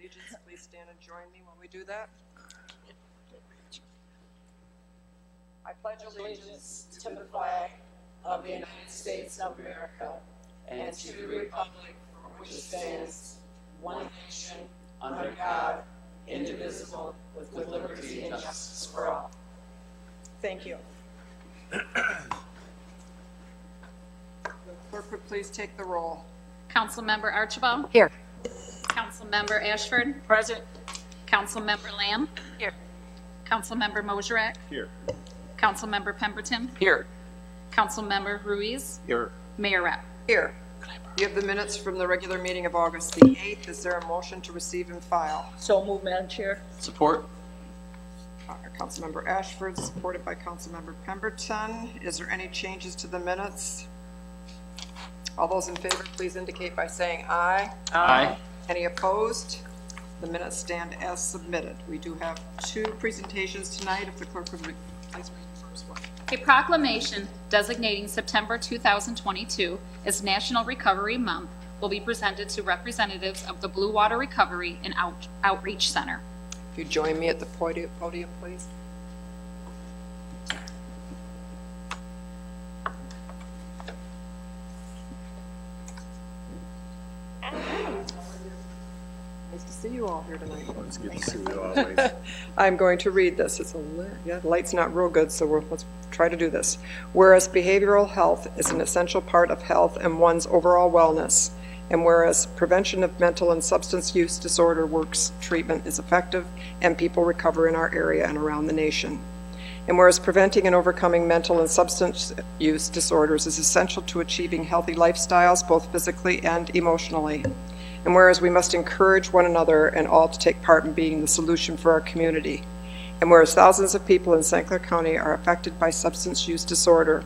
Allegiance, please stand and join me when we do that. I pledge allegiance to the flag of the United States of America and to the republic for which it stands, one nation, under God, indivisible, with liberty and justice for all. Thank you. The clerk would please take the roll. Councilmember Archibald? Here. Councilmember Ashford? Present. Councilmember Lamb? Here. Councilmember Mosherak? Here. Councilmember Pemberton? Here. Councilmember Ruiz? Here. Mayor Rapp? Here. You have the minutes from the regular meeting of August the 8th. Is there a motion to receive and file? So moved, Madam Chair. Support. Councilmember Ashford, supported by Councilmember Pemberton. Is there any changes to the minutes? All those in favor, please indicate by saying aye. Aye. Any opposed? The minutes stand as submitted. We do have two presentations tonight. If the clerk would please read the first one. A proclamation designating September 2022 as National Recovery Month will be presented to representatives of the Blue Water Recovery and Outreach Center. If you join me at the podium, please. Nice to see you all here tonight. It's good to see you always. I'm going to read this. It's the light's not real good, so let's try to do this. Whereas behavioral health is an essential part of health and one's overall wellness, and whereas prevention of mental and substance use disorder works treatment is effective and people recover in our area and around the nation. And whereas preventing and overcoming mental and substance use disorders is essential to achieving healthy lifestyles, both physically and emotionally. And whereas we must encourage one another and all to take part in being the solution for our community. And whereas thousands of people in St. Clair County are affected by substance use disorder.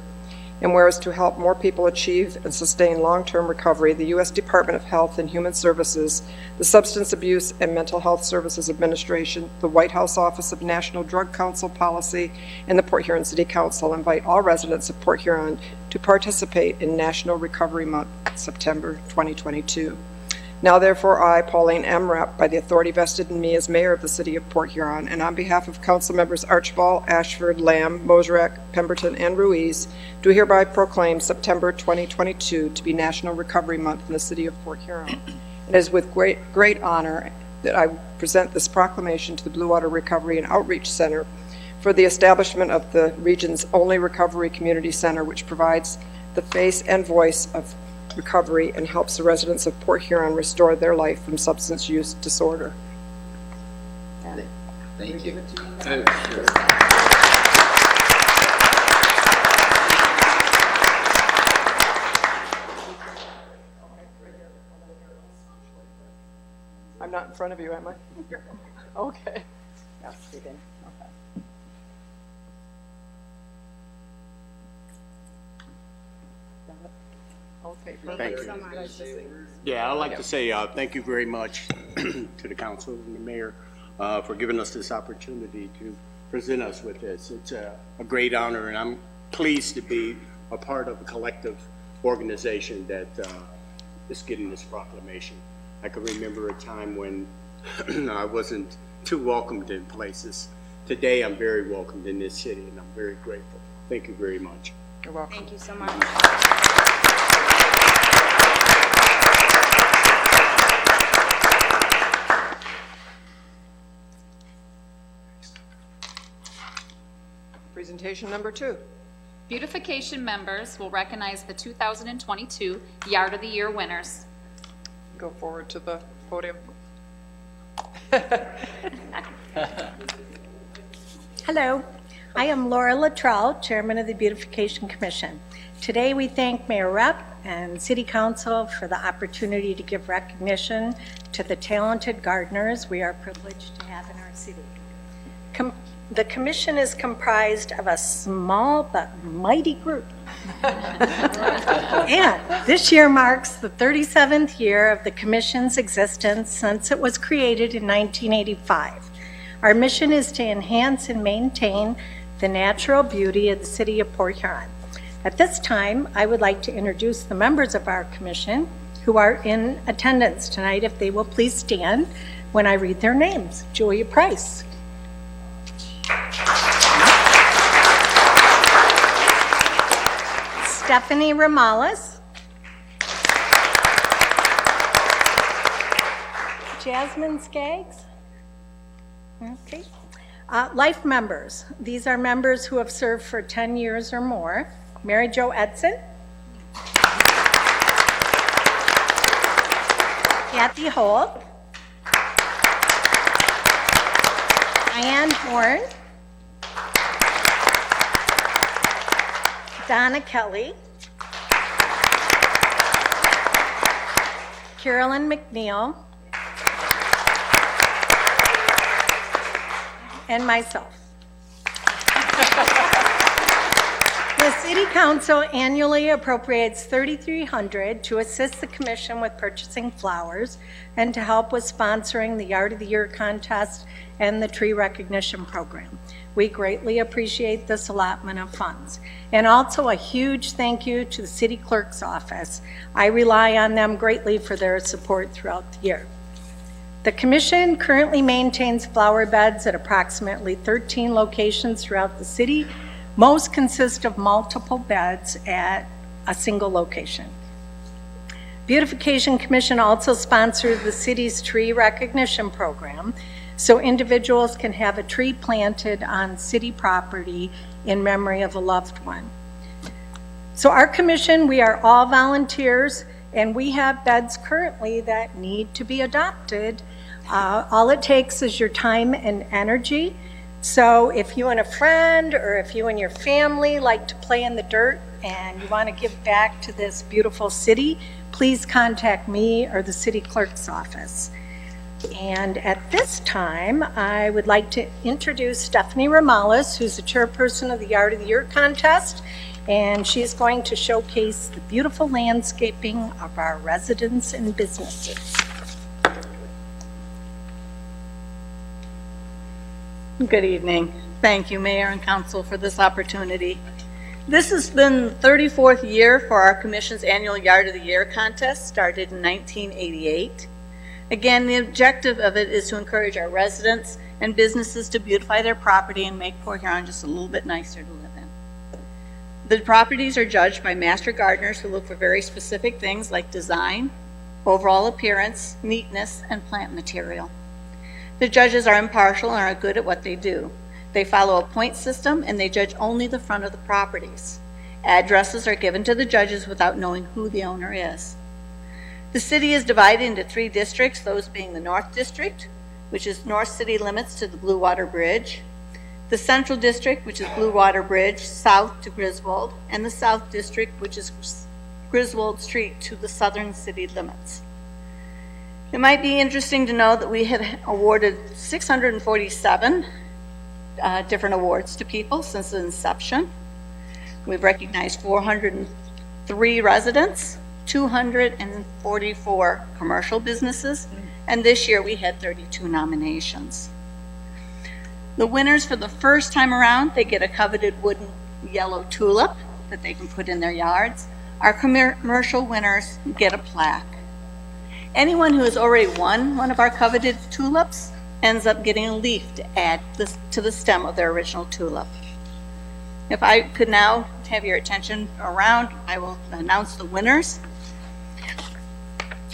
And whereas to help more people achieve and sustain long-term recovery, the U.S. Department of Health and Human Services, the Substance Abuse and Mental Health Services Administration, the White House Office of National Drug Council Policy, and the Port Huron City Council invite all residents of Port Huron to participate in National Recovery Month, September 2022. Now therefore I, Pauline M. Rapp, by the authority vested in me as mayor of the city of Port Huron, and on behalf of council members Archibald, Ashford, Lamb, Mosherak, Pemberton, and Ruiz, do hereby proclaim September 2022 to be National Recovery Month in the city of Port Huron. It is with great honor that I present this proclamation to the Blue Water Recovery and Outreach Center for the establishment of the region's only recovery community center, which provides the face and voice of recovery and helps the residents of Port Huron restore their life from substance use disorder. Thank you. I'm not in front of you, am I? Okay. Yes, you did. Okay. Thank you. So much. Nice to see you. Yeah, I'd like to say thank you very much to the council and the mayor for giving us this opportunity to present us with this. It's a great honor, and I'm pleased to be a part of a collective organization that is getting this proclamation. I can remember a time when I wasn't too welcomed in places. Today, I'm very welcomed in this city, and I'm very grateful. Thank you very much. You're welcome. Thank you so much. Presentation number 2. Beautification members will recognize the 2022 Yard of the Year winners. Go forward to the podium. Hello, I am Laura Latrell, Chairman of the Beautification Commission. Today we thank Mayor Rapp and City Council for the opportunity to give recognition to the talented gardeners we are privileged to have in our city. The commission is comprised of a small but mighty group. And this year marks the 37th year of the commission's existence since it was created in 1985. Our mission is to enhance and maintain the natural beauty of the city of Port Huron. At this time, I would like to introduce the members of our commission who are in attendance tonight, if they will please stand. when I read their names. Julia Price. Stephanie Ramales. Jasmine Skaggs. Okay. Life members. These are members who have served for 10 years or more. Mary Jo Edson. Kathy Holt. Diane Horn. Donna Kelly. Carolyn McNeil. And myself. The City Council annually appropriates $3,300 to assist the Commission with purchasing flowers and to help with sponsoring the Yard of the Year contest and the Tree Recognition Program. We greatly appreciate this allotment of funds. And also a huge thank you to the City Clerk's office. I rely on them greatly for their support throughout the year. The Commission currently maintains flower beds at approximately 13 locations throughout the city. Most consist of multiple beds at a single location. Beautification Commission also sponsors the city's tree recognition program, so individuals can have a tree planted on city property in memory of a loved one. So our commission, we are all volunteers, and we have beds currently that need to be adopted. All it takes is your time and energy. So if you and a friend or if you and your family like to play in the dirt and you want to give back to this beautiful city, please contact me or the city clerk's office. And at this time, I would like to introduce Stephanie Ramales, who's the chairperson of the Yard of the Year contest, and she's going to showcase the beautiful landscaping of our residents and businesses. Good evening. Thank you, Mayor and Council, for this opportunity. This has been the 34th year for our Commission's annual Yard of the Year contest, started in 1988. Again, the objective of it is to encourage our residents and businesses to beautify their property and make Port Huron just a little bit nicer to live in. The properties are judged by master gardeners who look for very specific things like design, overall appearance, neatness, and plant material. The judges are impartial and are good at what they do. They follow a point system and they judge only the front of the properties. Addresses are given to the judges without knowing who the owner is. The city is divided into 3 districts, those being the North District, which is north city limits to the Blue Water Bridge, the Central District, which is Blue Water Bridge, south to Griswold, and the South District, which is Griswold Street to the southern city limits. It might be interesting to know that we have awarded 647 different awards to people since the inception. We've recognized 403 residents, 244 commercial businesses, and this year we had 32 nominations. The winners for the first time around, they get a coveted wooden yellow tulip that they can put in their yards. Our commercial winners get a plaque. Anyone who has already won one of our coveted tulips ends up getting a leaf to add to the stem of their original tulip. If I could now have your attention around, I will announce the winners.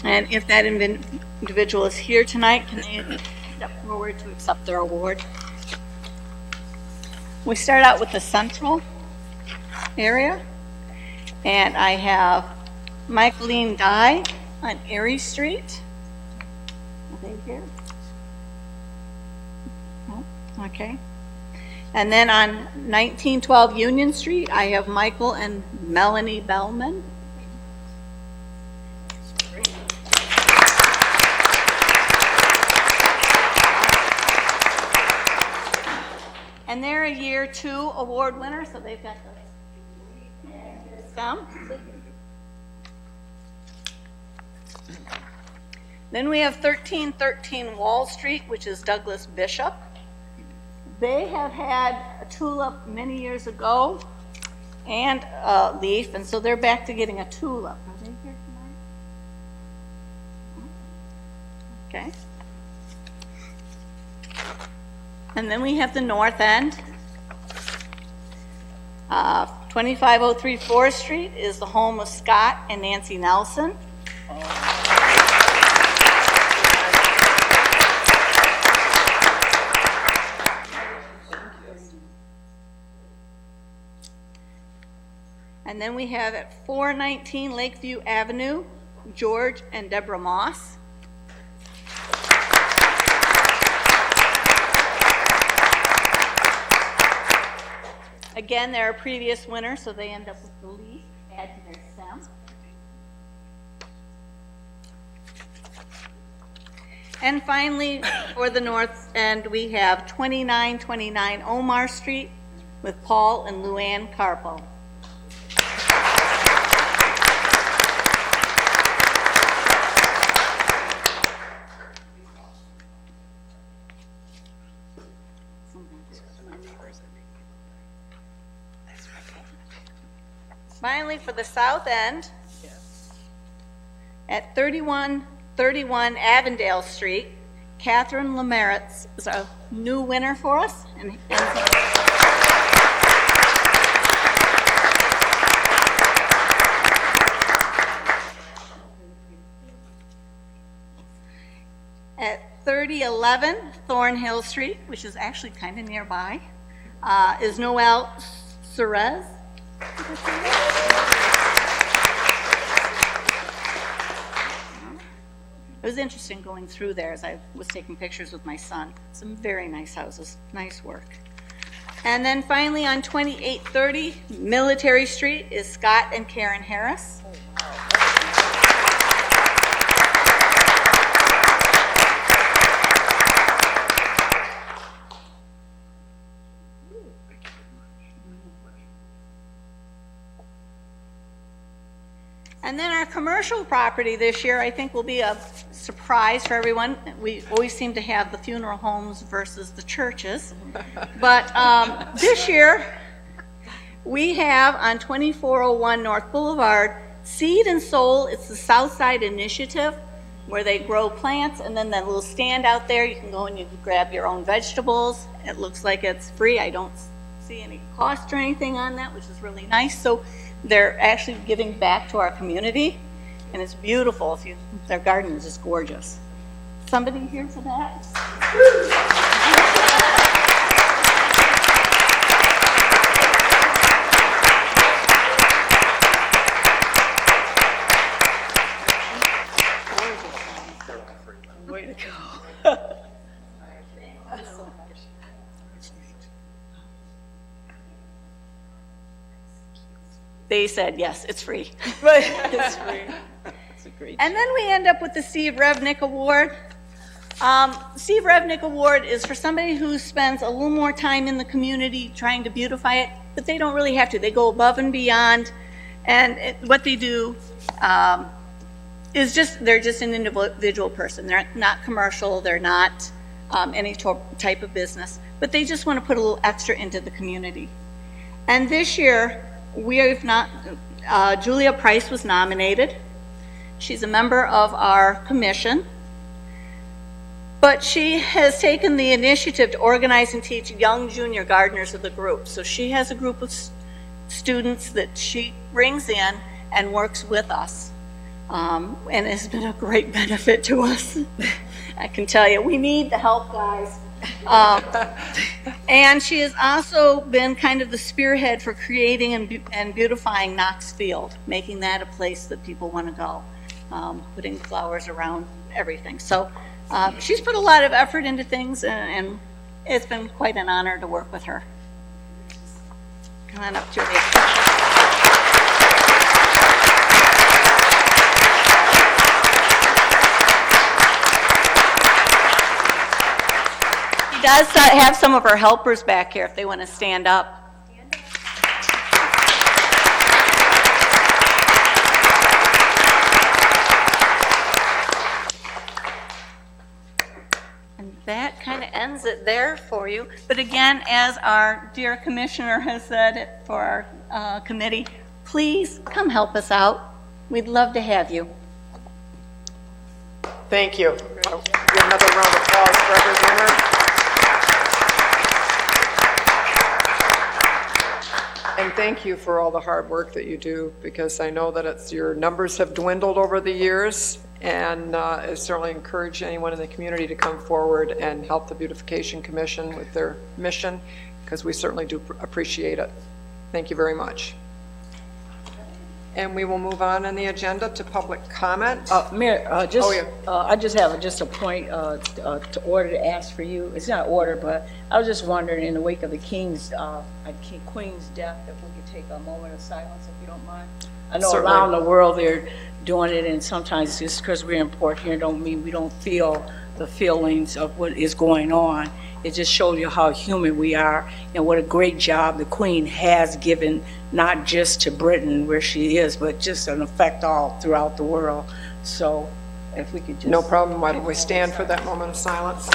And if that individual is here tonight, can they step forward to accept their award? We start out with the central area, and I have Michaeline Dye on Erie Street. Are they here? Oh, okay. And then on 1912 Union Street, I have Michael and Melanie Bellman. And they're a year 2 award winner, so they've got the stem. Then we have 1313 Wall Street, which is Douglas Bishop. They have had a tulip many years ago and a leaf, and so they're back to getting a tulip. Are they here tonight? Okay. And then we have the north end. 2503 Forest Street is the home of Scott and Nancy Nelson. And then we have at 419 Lakeview Avenue, George and Deborah Moss. Again, they're a previous winner, so they end up with the leaf, add to their stem. And finally, for the north end, we have 2929 Omar Street with Paul and Luann Carpo. Finally, for the south end, at 3131 Avondale Street, Catherine Lemaritz is a new winner for us. At 3011 Thornhill Street, which is actually kind of nearby, is Noel Cerez. It was interesting going through there as I was taking pictures with my son. Some very nice houses, nice work. And then finally on 2830 Military Street is Scott and Karen Harris. And then our commercial property this year, I think, will be a surprise for everyone. We always seem to have the funeral homes versus the churches. But this year, we have on 2401 North Boulevard, Seed and Soul. It's the Southside Initiative where they grow plants, and then that little stand out there, you can go and you can grab your own vegetables. It looks like it's free. I don't see any cost or anything on that, which is really nice. So they're actually giving back to our community, and it's beautiful. Their garden is just gorgeous. Somebody here for that? Way to go. They said, yes, it's free. But It's free. It's a great. And then we end up with the Steve Revnick Award. Steve Revnick Award is for somebody who spends a little more time in the community trying to beautify it, but they don't really have to. They go above and beyond, and what they do is they're just an individual person. They're not commercial. They're not any type of business, but they just want to put a little extra into the community. And this year, Julia Price was nominated. She's a member of our commission, but she has taken the initiative to organize and teach young junior gardeners of the group. So she has a group of students that she brings in and works with us. And it's been a great benefit to us. I can tell you, we need the help, guys. And she has also been kind of the spearhead for creating and beautifying Knox Field, making that a place that people want to go, putting flowers around everything. So she's put a lot of effort into things, and it's been quite an honor to work with her. Come on up, Julia. She does have some of her helpers back here if they want to stand up. And that kind of ends it there for you. But again, as our dear commissioner has said for our committee, please come help us out. We'd love to have you. Thank you. Give another round of applause for every winner. And thank you for all the hard work that you do, because I know that your numbers have dwindled over the years, and I certainly encourage anyone in the community to come forward and help the Beautification Commission with their mission, because we certainly do appreciate it. Thank you very much. And we will move on the agenda to public comment. Mayor, Oh, yeah. I just have a point to order to ask for you. It's not order, but I was just wondering, in the wake of the Queen's death, if we could take a moment of silence, if you don't mind. I know Certainly. around the world they're doing it, and sometimes just because we're in Port here don't mean we don't feel the feelings of what is going on. It just shows you how human we are and what a great job the Queen has given, not just to Britain where she is, but just an effect all throughout the world. So if we could just... No problem. Why don't we stand for that moment of silence?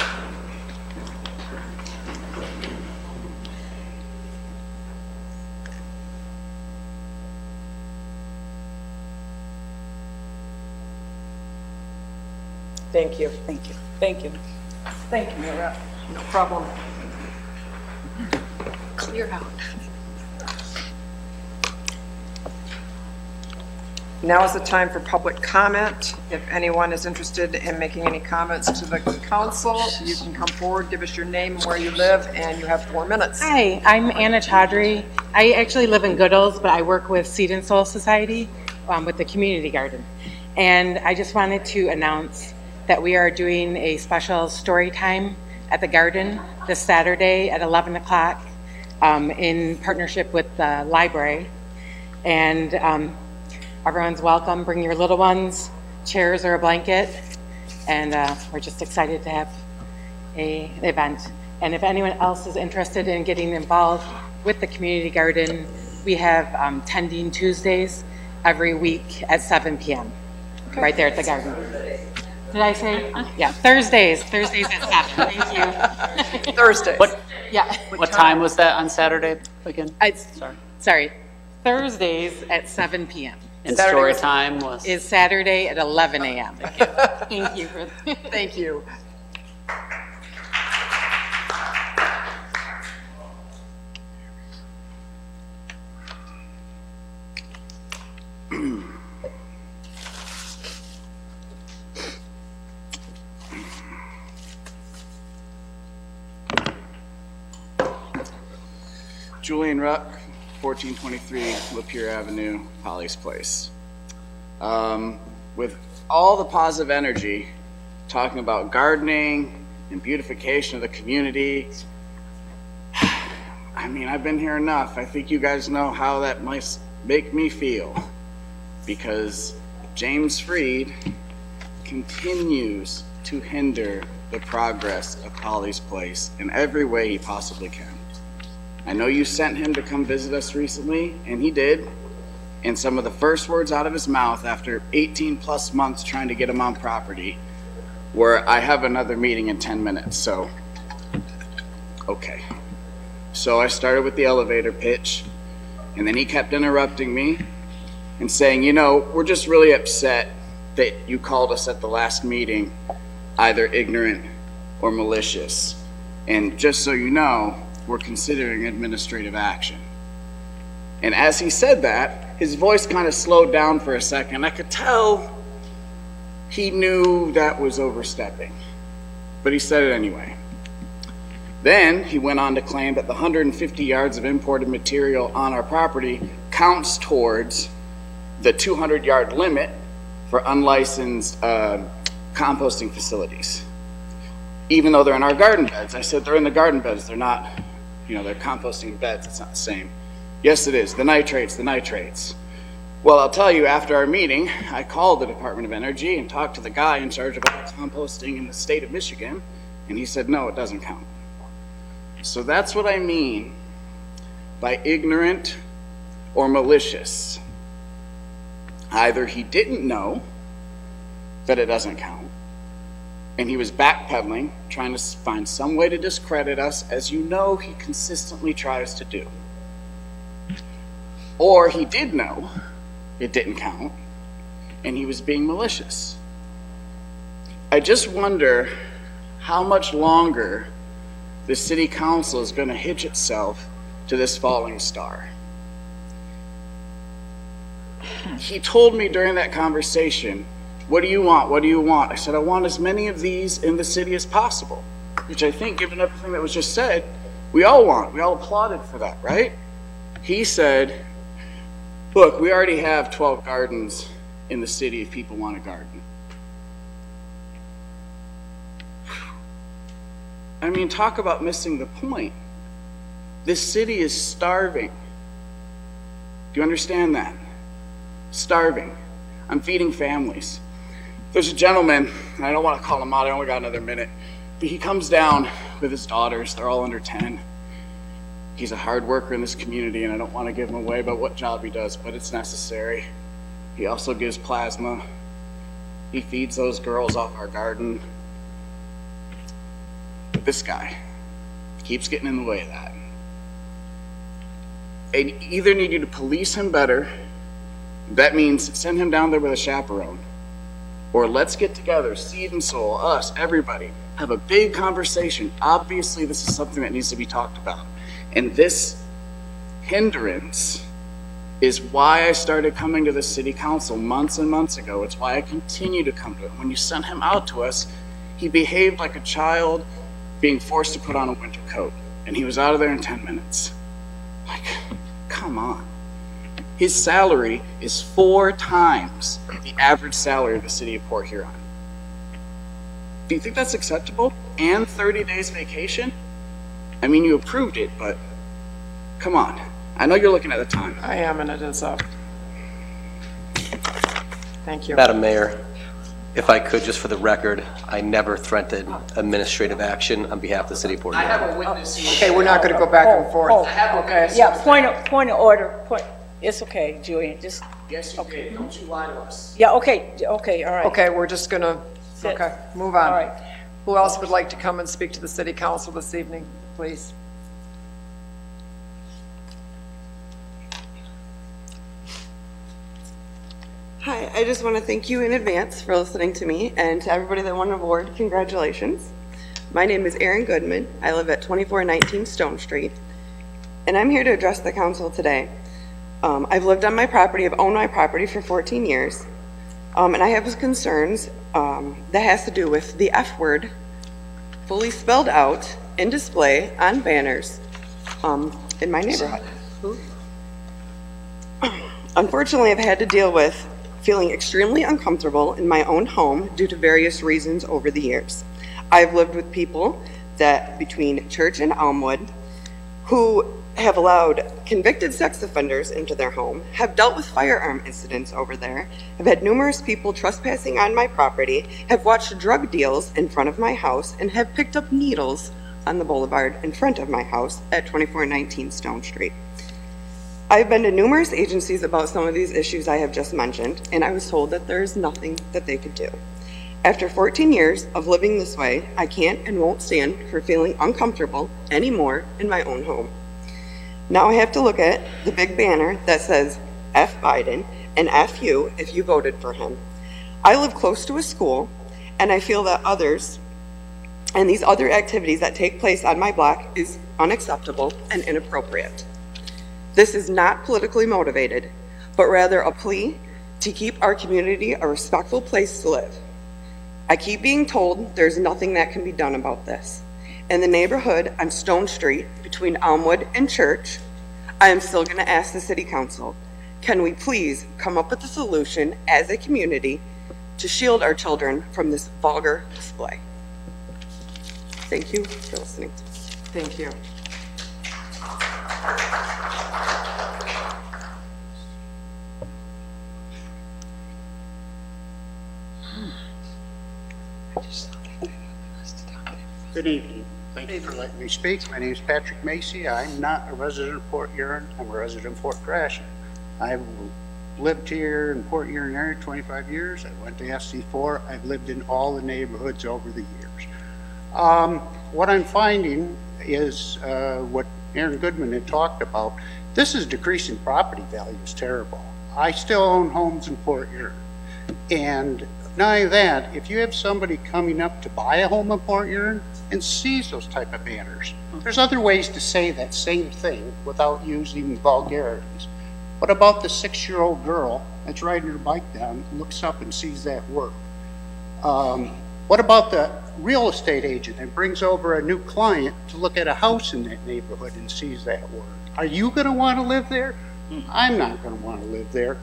Thank you. Thank you. Thank you. Thank you, Mayor. No problem. Clear out. Now is the time for public comment. If anyone is interested in making any comments to the council, you can come forward, give us your name and where you live, and you have 4 minutes. Hi, I'm Anna Chaudhry. I actually live in Goodalls, but I work with Seed and Soul Society with the community garden. And I just wanted to announce that we are doing a special story time at the garden this Saturday at 11 o'clock in partnership with the library. And everyone's welcome. Bring your little ones, chairs or a blanket. And we're just excited to have an event. And if anyone else is interested in getting involved with the community garden, we have tending Tuesdays every week at 7 p.m. right there at the garden. Did I say? Yeah, Thursdays at 7. Thank you. Thursday. Yeah. What time was that on Saturday again? Sorry. Thursdays at 7 p.m. And Saturday story was- time was? is Saturday at 11 a.m. Thank you. Thank you. Julian Ruck, 1423 Lapeer Avenue, Holly's Place. With all the positive energy, talking about gardening and beautification of the community, I mean, I've been here enough. I think you guys know how that might make me feel, because James Freed continues to hinder the progress of Holly's Place in every way he possibly can. I know you sent him to come visit us recently, and he did. And some of the first words out of his mouth after 18 plus months trying to get him on property were, "I have another meeting in 10 minutes, so, okay." So I started with the elevator pitch, and then he kept interrupting me and saying, "You know, we're just really upset that you called us at the last meeting either ignorant or malicious. And just so you know, we're considering administrative action." And as he said that, his voice kind of slowed down for a second. I could tell he knew that was overstepping, but he said it anyway. Then he went on to claim that the 150 yards of imported material on our property counts towards the 200-yard limit for unlicensed composting facilities, even though they're in our garden beds. I said, they're in the garden beds, they're not, you know, they're composting beds, it's not the same. Yes, it is, the nitrates. Well, I'll tell you, after our meeting, I called the Department of Energy and talked to the guy in charge of all composting in the state of Michigan, and he said, no, it doesn't count. So that's what I mean by ignorant or malicious. Either he didn't know that it doesn't count, and he was backpedaling, trying to find some way to discredit us, as you know he consistently tries to do. Or he did know it didn't count, and he was being malicious. I just wonder how much longer the city council is going to hitch itself to this falling star. he told me during that conversation, what do you want? What do you want? I said, I want as many of these in the city as possible, which I think, given everything that was just said, we all want. We all applauded for that, right? He said, look, we already have 12 gardens in the city if people want a garden. I mean, talk about missing the point. This city is starving. Do you understand that? Starving. I'm feeding families. There's a gentleman, and I don't want to call him out, I only got another minute, but he comes down with his daughters. They're all under 10. He's a hard worker in this community, and I don't want to give him away about what job he does, but it's necessary. He also gives plasma. He feeds those girls off our garden. But this guy keeps getting in the way of that. And either need you to police him better, that means send him down there with a chaperone, or let's get together, Seed and Soul, us, everybody, have a big conversation. Obviously, this is something that needs to be talked about. And this hindrance is why I started coming to the city council months and months ago. It's why I continue to come to it. When you sent him out to us, he behaved like a child being forced to put on a winter coat. And he was out of there in 10 minutes. Like, come on. His salary is 4 times the average salary of the city of Port Huron. Do you think that's acceptable? And 30 days vacation? I mean, you approved it, but come on. I know you're looking at the time. I am, and it is up. Thank you. Madam Mayor, if I could, just for the record, I never threatened administrative action on behalf of the city of Port Huron. I have a witness here. Okay, we're not going to go back and forth. Okay, yeah, point of order, it's okay, Julian, just, Yes, you did. Don't you lie to us. yeah, okay, all right. Okay, we're just going to, Sit. okay, move on. All right. Who else would like to come and speak to the city council this evening, please? Hi, I just want to thank you in advance for listening to me, and to everybody that won an award, congratulations. My name is Erin Goodman. I live at 2419 Stone Street, and I'm here to address the council today. I've lived on my property, I've owned my property for 14 years, and I have concerns that has to do with the F word fully spelled out in display on banners in my neighborhood. Unfortunately, I've had to deal with feeling extremely uncomfortable in my own home due to various reasons over the years. I've lived with people that, between church and Elmwood, who have allowed convicted sex offenders into their home, have dealt with firearm incidents over there, have had numerous people trespassing on my property, have watched drug deals in front of my house, and have picked up needles on the boulevard in front of my house at 2419 Stone Street. I've been to numerous agencies about some of these issues I have just mentioned, and I was told that there is nothing that they could do. After 14 years of living this way, I can't and won't stand for feeling uncomfortable anymore in my own home. Now I have to look at the big banner that says F Biden and F you if you voted for him. I live close to a school, and I feel that others and these other activities that take place on my block is unacceptable and inappropriate. This is not politically motivated, but rather a plea to keep our community a respectful place to live. I keep being told there's nothing that can be done about this. In the neighborhood on Stone Street between Elmwood and Church, I am still going to ask the city council, can we please come up with a solution as a community to shield our children from this vulgar display? Thank you for listening. Thank you. Good evening. Thank you for letting me speak. My name is Patrick Macy. I'm not a resident of Port Huron. I'm a resident of Fort Gratiot. I've lived here in Port Huron area 25 years. I went to SC4. I've lived in all the neighborhoods over the years. What I'm finding is what Aaron Goodman had talked about. This is decreasing property value is terrible. I still own homes in Port Huron. And not only that, if you have somebody coming up to buy a home in Port Huron and sees those type of banners, there's other ways to say that same thing without using vulgarities. What about the 6-year-old girl that's riding her bike down, looks up and sees that work? What about the real estate agent that brings over a new client to look at a house in that neighborhood and sees that work? Are you going to want to live there? I'm not going to want to live there.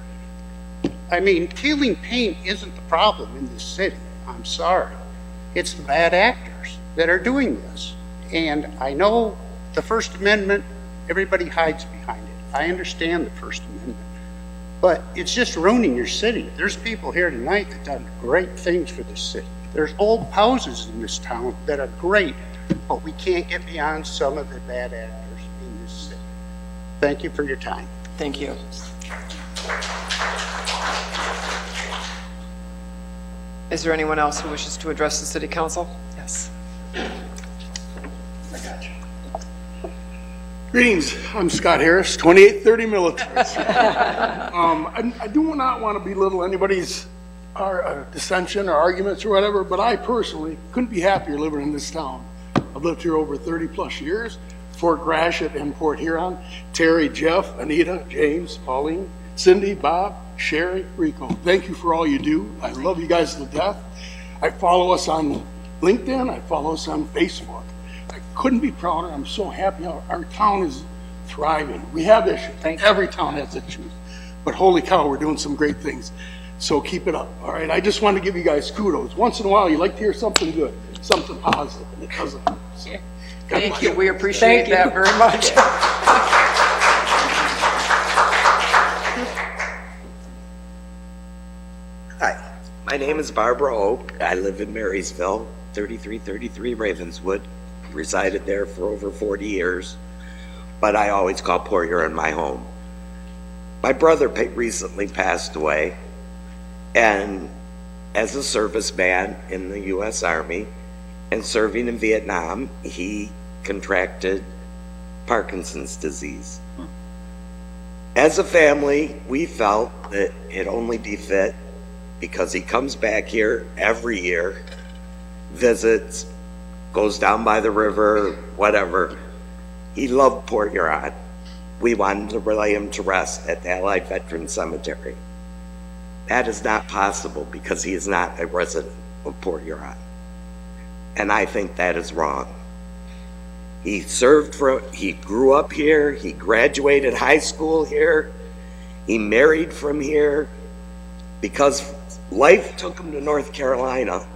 I mean, peeling paint isn't the problem in this city. I'm sorry. It's the bad actors that are doing this. And I know the First Amendment, everybody hides behind it. I understand the First Amendment. But it's just ruining your city. There's people here tonight that done great things for this city. There's old houses in this town that are great, but we can't get beyond some of the bad actors in this city. Thank you for your time. Thank you. Is there anyone else who wishes to address the city council? Yes. Greetings, I'm Scott Harris, 2830 Military. I do not want to belittle anybody's dissension or arguments or whatever, but I personally couldn't be happier living in this town. I've lived here over 30 plus years, Fort Gratiot and Port Huron. Terry, Jeff, Anita, James, Pauline, Cindy, Bob, Sherry, Rico, thank you for all you do. I love you guys to death. I follow us on LinkedIn, I follow us on Facebook. I couldn't be prouder. I'm so happy our town is thriving. We have issues. Every town has issues. But holy cow, we're doing some great things. So keep it up, all right? I just want to give you guys kudos. Once in a while, you like to hear something good, something positive, and it doesn't. So, thank you. We appreciate that very much. Hi, my name is Barbara Oak. I live in Marysville, 3333 Ravenswood. Resided there for over 40 years, but I always call Port Huron my home. My brother recently passed away, and as a serviceman in the U.S. Army and serving in Vietnam, he contracted Parkinson's disease. As a family, we felt that it'd only be fit, because he comes back here every year, visits, goes down by the river, whatever. He loved Port Huron. We wanted to lay him to rest at the Allied Veterans Cemetery. That is not possible because he is not a resident of Port Huron. And I think that is wrong. He grew up here, he graduated high school here, he married from here. Because life took him to North Carolina,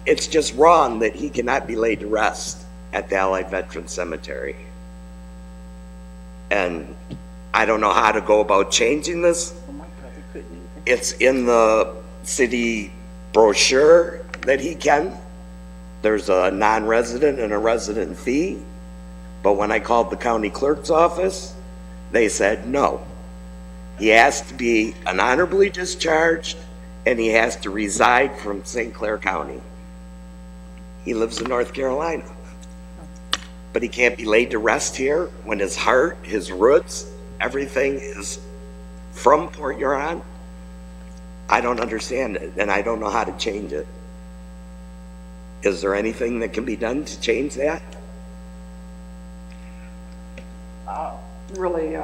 it's just wrong that he cannot be laid to rest at the Allied Veterans Cemetery. And I don't know how to go about changing this. It's in the city brochure that he can. There's a non-resident and a resident fee. But when I called the county clerk's office, they said no. He has to be an honorably discharged, and he has to reside from St. Clair County. He lives in North Carolina. But he can't be laid to rest here when his heart, his roots, everything is from Port Huron. I don't understand it, and I don't know how to change it. Is there anything that can be done to change that? Really,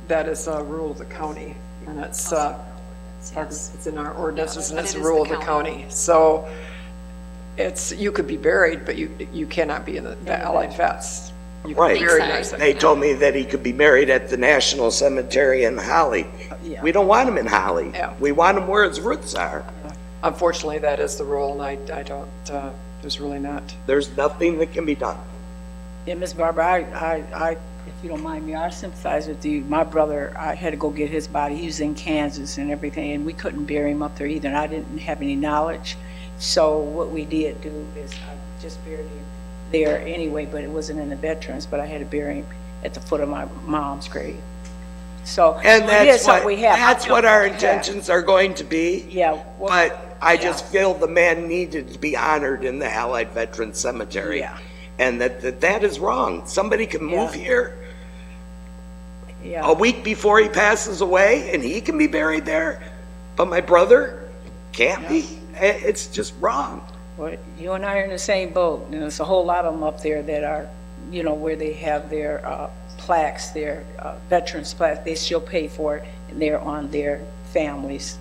that is a rule of the county, and it's in our ordinances, and it's a rule of the county. So you could be buried, but you cannot be in the Allied Vets. You Right. can be buried there. They told me that he could be married at the National Cemetery in Holly. We don't want him in Holly. Yeah. We want him where his roots are. Unfortunately, that is the rule, and I don't, there's really not. There's nothing that can be done. Yeah, Miss Barbara, if you don't mind me, I sympathize with you. My brother, I had to go get his body. He was in Kansas and everything, and we couldn't bury him up there either, and I didn't have any knowledge. So what we did do is I just buried him there anyway, but it wasn't in the veterans, but I had to bury him at the foot of my mom's grave. So And that's something we have. that's what our intentions are going to be. Yeah. But I just feel the man needed to be honored in the Allied Veterans Cemetery. Yeah. And that is wrong. Somebody can move here a week before he passes away, and he can be buried there, but my brother can't be. It's just wrong. Well, you and I are in the same boat. And there's a whole lot of them up there that are, where they have their plaques there, veterans plaques, they still pay for it, and they're on their families.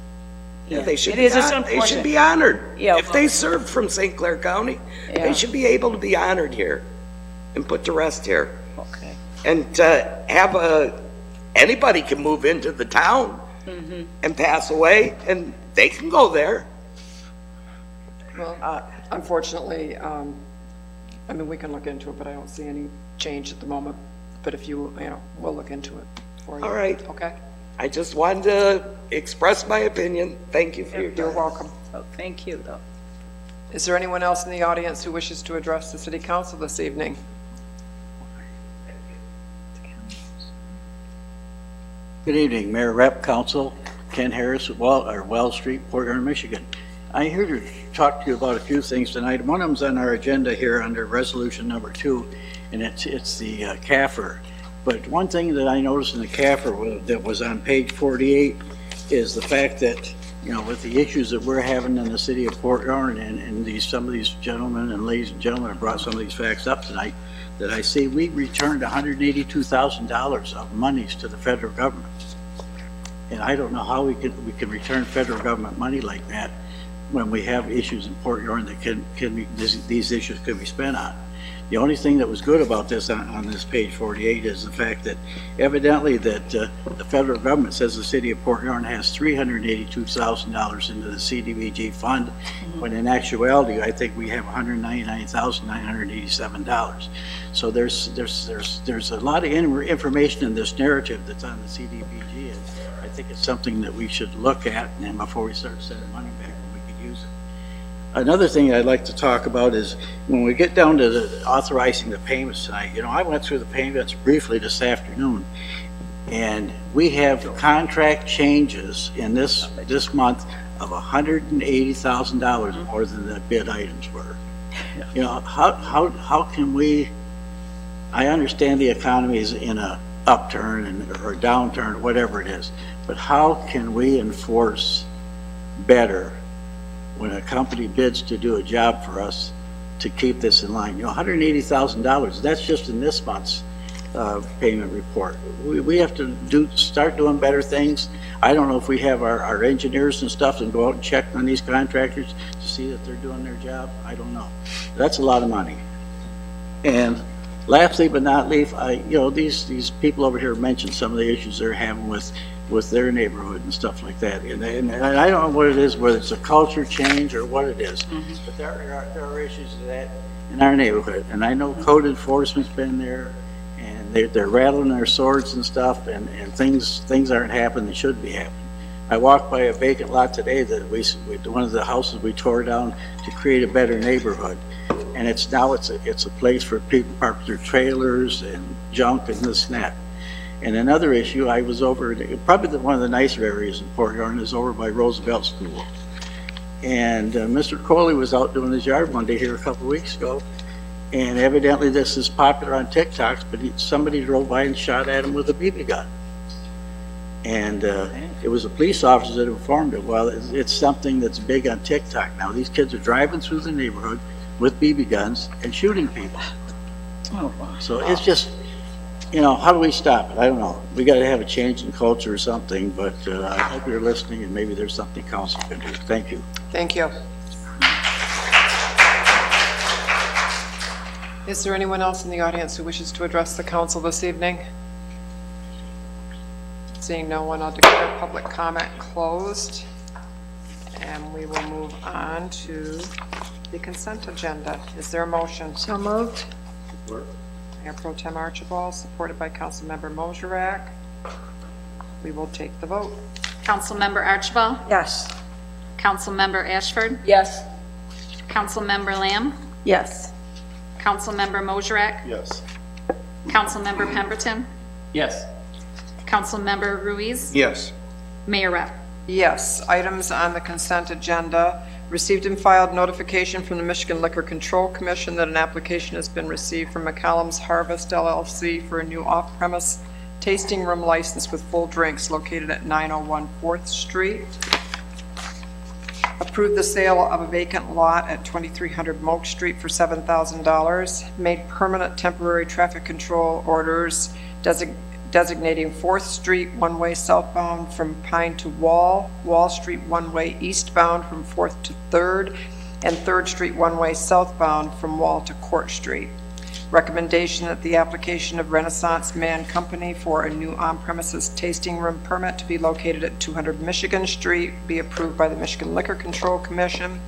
Yeah, they should It be is, it's they should unfortunate. be honored. Yeah, If they served from St. Clair County, Yeah. they should be able to be honored here and put to rest here. Okay. And anybody can move into the town and pass away, and they can go there. Well, unfortunately, I mean, we can look into it, but I don't see any change at the moment. But if you know, we'll look into it for you. All right. Okay? I just wanted to express my opinion. Thank you for your time. You're welcome. Oh, thank you, though. Is there anyone else in the audience who wishes to address the city council this evening? Good evening, Mayor, Rep, Council, Ken Harris, Wells Street, Port Huron, Michigan. I'm here to talk to you about a few things tonight. One of them's on our agenda here under resolution number 2, and it's the CAFR. But one thing that I noticed in the CAFR that was on page 48 is the fact that, you know, with the issues that we're having in the city of Port Huron, and some of these gentlemen and ladies and gentlemen have brought some of these facts up tonight, that I see we returned $182,000 of monies to the federal government. And I don't know how we can return federal government money like that when we have issues in Port Huron that these issues could be spent on. The only thing that was good about this on this page 48 is the fact that evidently that the federal government says the city of Port Huron has $382,000 into the CDBG fund, when in actuality I think we have $199,987. So there's a lot of information in this narrative that's on the CDBG, and I think it's something that we should look at, and before we start sending money back, when we could use it. Another thing I'd like to talk about is when we get down to the authorizing the payments tonight. You know, I went through the payments briefly this afternoon, and we have contract changes in this month of $180,000 more than the bid items were. You know, how can we? I understand the economy is in a upturn or a downturn, whatever it is, but how can we enforce better when a company bids to do a job for us to keep this in line? You know, $180,000, that's just in this month's payment report. We have to start doing better things. I don't know if we have our engineers and stuff and go out and check on these contractors to see that they're doing their job. I don't know. That's a lot of money. And lastly but not least, you know, these people over here mentioned some of the issues they're having with their neighborhood and stuff like that. And I don't know what it is, whether it's a culture change or what it is, but there are issues of that in our neighborhood. And I know code enforcement's been there, and they're rattling their swords and stuff, and things aren't happening that should be happening. I walked by a vacant lot today that one of the houses we tore down to create a better neighborhood. And it's a place for people to park their trailers and junk and this and that. And another issue, I was over, probably one of the nicer areas in Port Huron is over by Roosevelt School. And Mr. Coley was out doing his yard one day here a couple of weeks ago, and evidently this is popular on TikToks, but somebody drove by and shot at him with a BB gun. And it was a police officer that informed him. Well, it's something that's big on TikTok now. These kids are driving through the neighborhood with BB guns and shooting people. Oh, wow. So it's just, you know, how do we stop it? I don't know. We got to have a change in culture or something, but I hope you're listening, and maybe there's something council can do. Thank you. Thank you. Is there anyone else in the audience who wishes to address the council this evening? Seeing no one, I'll declare public comment closed, and we will move on to the consent agenda. Is there a motion? So moved. Mayor Pro Tem Archibald, supported by Councilmember Moserak. We will take the vote. Councilmember Archibald? Yes. Councilmember Ashford? Yes. Councilmember Lamb? Yes. Councilmember Moserak? Yes. Councilmember Pemberton? Yes. Councilmember Ruiz? Yes. Mayor Rep? Yes, items on the consent agenda. Received and filed notification from the Michigan Liquor Control Commission that an application has been received from McCallum's Harvest LLC for a new off-premise tasting room license with full drinks located at 901 4th Street. Approved the sale of a vacant lot at 2300 Moak Street for $7,000. Made permanent temporary traffic control orders designating 4th Street one-way southbound from Pine to Wall Street one-way eastbound from 4th to 3rd, and 3rd Street one-way southbound from Wall to Court Street. Recommendation that the application of Renaissance Man Company for a new on-premises tasting room permit to be located at 200 Michigan Street be approved by the Michigan Liquor Control Commission.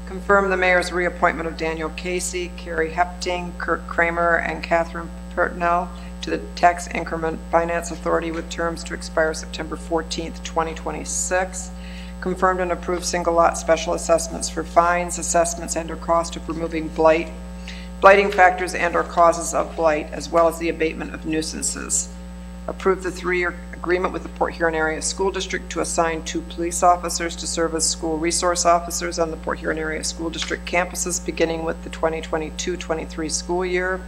Confirm the mayor's reappointment of Daniel Casey, Carrie Hepting, Kurt Kramer, and Catherine Pertnell to the Tax Increment Finance Authority with terms to expire September 14th, 2026. Confirmed and approved single lot special assessments for fines, assessments, and/or cost of removing blighting factors and/or causes of blight, as well as the abatement of nuisances. Approve the 3-year agreement with the Port Huron Area School District to assign 2 police officers to serve as school resource officers on the Port Huron Area School District campuses beginning with the 2022-23 school year.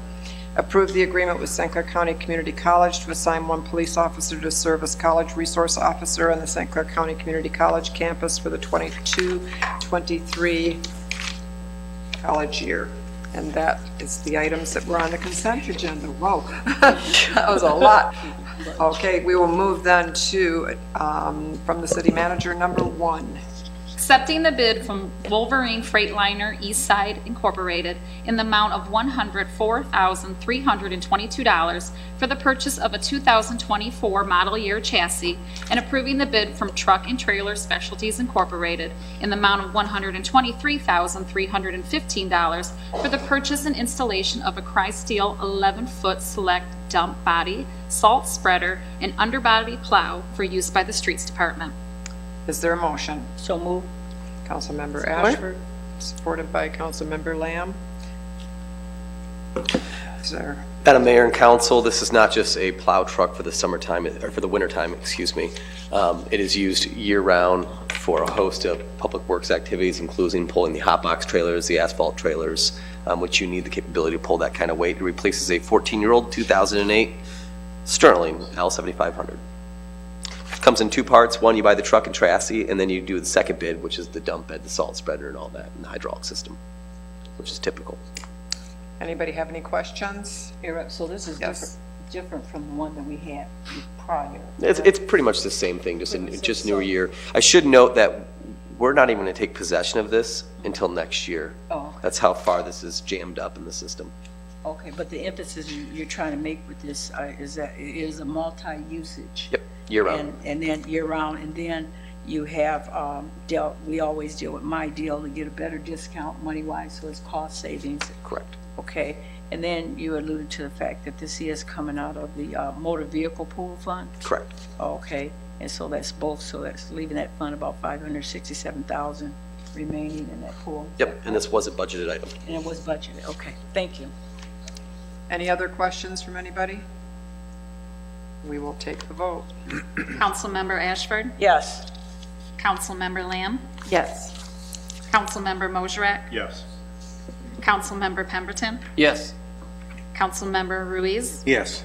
Approve the agreement with St. Clair County Community College to assign 1 police officer to serve as college resource officer on the St. Clair County Community College campus for the 22-23 college year. And that is the items that were on the consent agenda. Whoa, that was a lot. Okay, we will move then to, from the city manager, number 1. Accepting the bid from Wolverine Freightliner Eastside Incorporated in the amount of $104,322 for the purchase of a 2024 model year chassis, and approving the bid from Truck and Trailer Specialties Incorporated in the amount of $123,315 for the purchase and installation of a Cry-Steel 11-foot select dump body, salt spreader, and underbody plow for use by the Streets Department. Is there a motion? So move. Councilmember Ashford, supported by Councilmember Lamb. Is there? Madam Mayor and Council, this is not just a plow truck for the summertime, or for the wintertime, excuse me. It is used year-round for a host of public works activities, including pulling the hot box trailers, the asphalt trailers, which you need the capability to pull that kind of weight. It replaces a 14-year-old 2008 Sterling L7500. Comes in 2 parts. One, you buy the truck and chassis, and then you do the second bid, which is the dump bed, the salt spreader, and all that, and the hydraulic system, which is typical. Anybody have any questions? So this is different from the one that we had prior. It's pretty much the same thing, just newer year. I should note that we're not even going to take possession of this until next year. Oh, okay. That's how far this is jammed up in the system. Okay, but the emphasis you're trying to make with this is that it is a multi-usage. Yep, year-round. And then year-round, and then you have we always deal with my deal to get a better discount money-wise, so it's cost savings. Correct. Okay, and then you alluded to the fact that this is coming out of the motor vehicle pool fund? Correct. Okay, and so that's both, so that's leaving that fund about $567,000 remaining in that pool. Yep, and this was a budgeted item. And it was budgeted, okay, thank you. Any other questions from anybody? We will take the vote. Councilmember Ashford? Yes. Councilmember Lamb? Yes. Councilmember Mosherak? Yes. Councilmember Pemberton? Yes. Councilmember Ruiz? Yes.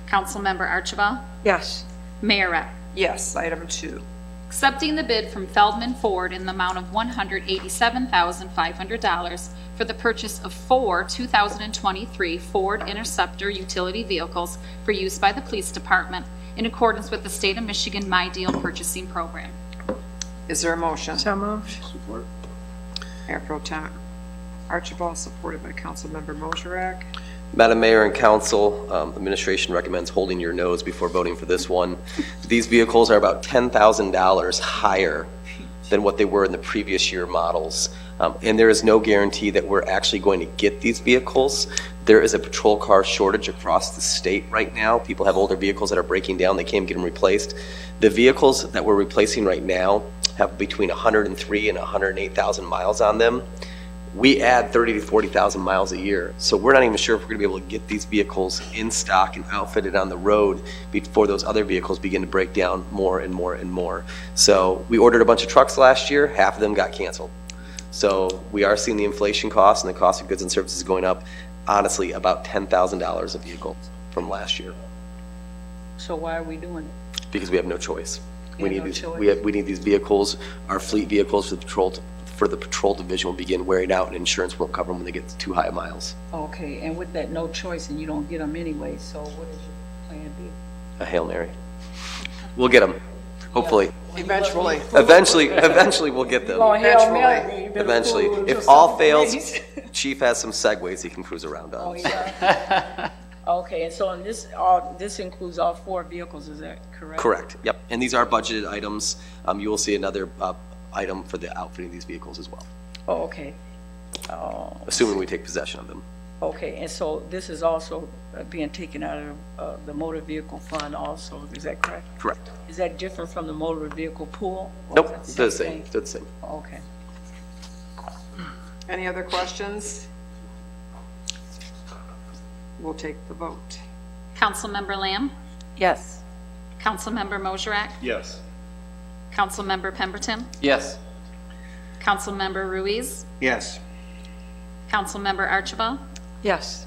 Councilmember Archibald? Yes. Mayor Rep? Yes, item 2. Accepting the bid from Feldman Ford in the amount of $187,500 for the purchase of 4 2023 Ford Interceptor utility vehicles for use by the police department in accordance with the state of Michigan My Deal purchasing program. Is there a motion? So moved. Support. Mayor Pro Tem Archibald, supported by Councilmember Mosherak. Madam Mayor and Council, administration recommends holding your nose before voting for this one. These vehicles are about $10,000 higher than what they were in the previous year models. And there is no guarantee that we're actually going to get these vehicles. There is a patrol car shortage across the state right now. People have older vehicles that are breaking down. They can't get them replaced. The vehicles that we're replacing right now have between 103 and 108,000 miles on them. We add 30 to 40,000 miles a year. So we're not even sure if we're gonna be able to get these vehicles in stock and outfitted on the road before those other vehicles begin to break down more and more and more. So we ordered a bunch of trucks last year, half of them got canceled. So we are seeing the inflation costs and the cost of goods and services going up, honestly, about $10,000 a vehicle from last year. So why are we doing it? Because we have no choice. We need no these. choice. We need these vehicles. Our fleet vehicles for the patrol division will begin wearing out, and insurance won't cover them when they get too high miles. Okay, and with that no choice, and you don't get them anyway, so what is a Hail Mary. We'll get them, hopefully. Eventually. Eventually we'll get them. Oh, Hail Mary. Eventually. If all fails, Chief has some segways he can cruise around on. Oh, yeah. Okay, and so in this includes all 4 vehicles, is that correct? Correct, yep. And these are budgeted items. You will see another item for the outfitting of these vehicles as well, Oh, okay. Oh, assuming we take possession of them. okay, and so this is also being taken out of the motor vehicle fund also, is that correct? Correct. Is that different from the motor vehicle pool? Or Nope, is it's it the same. It's the same. Okay. Any other questions? We'll take the vote. Councilmember Lamb? Yes. Councilmember Mosherak? Yes. Councilmember Pemberton? Yes. Councilmember Ruiz? Yes. Councilmember Archibald? Yes.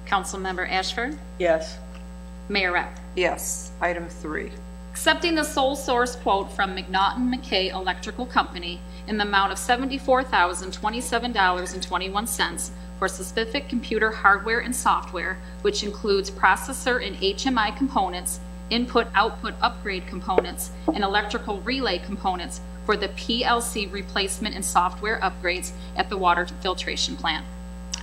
Councilmember Ashford? Yes. Mayor Rep? Yes. Item 3. Accepting the sole source quote from McNaughton McKay Electrical Company in the amount of $74,027.21 for specific computer hardware and software, which includes processor and HMI components, input-output upgrade components, and electrical relay components for the PLC replacement and software upgrades at the water filtration plant.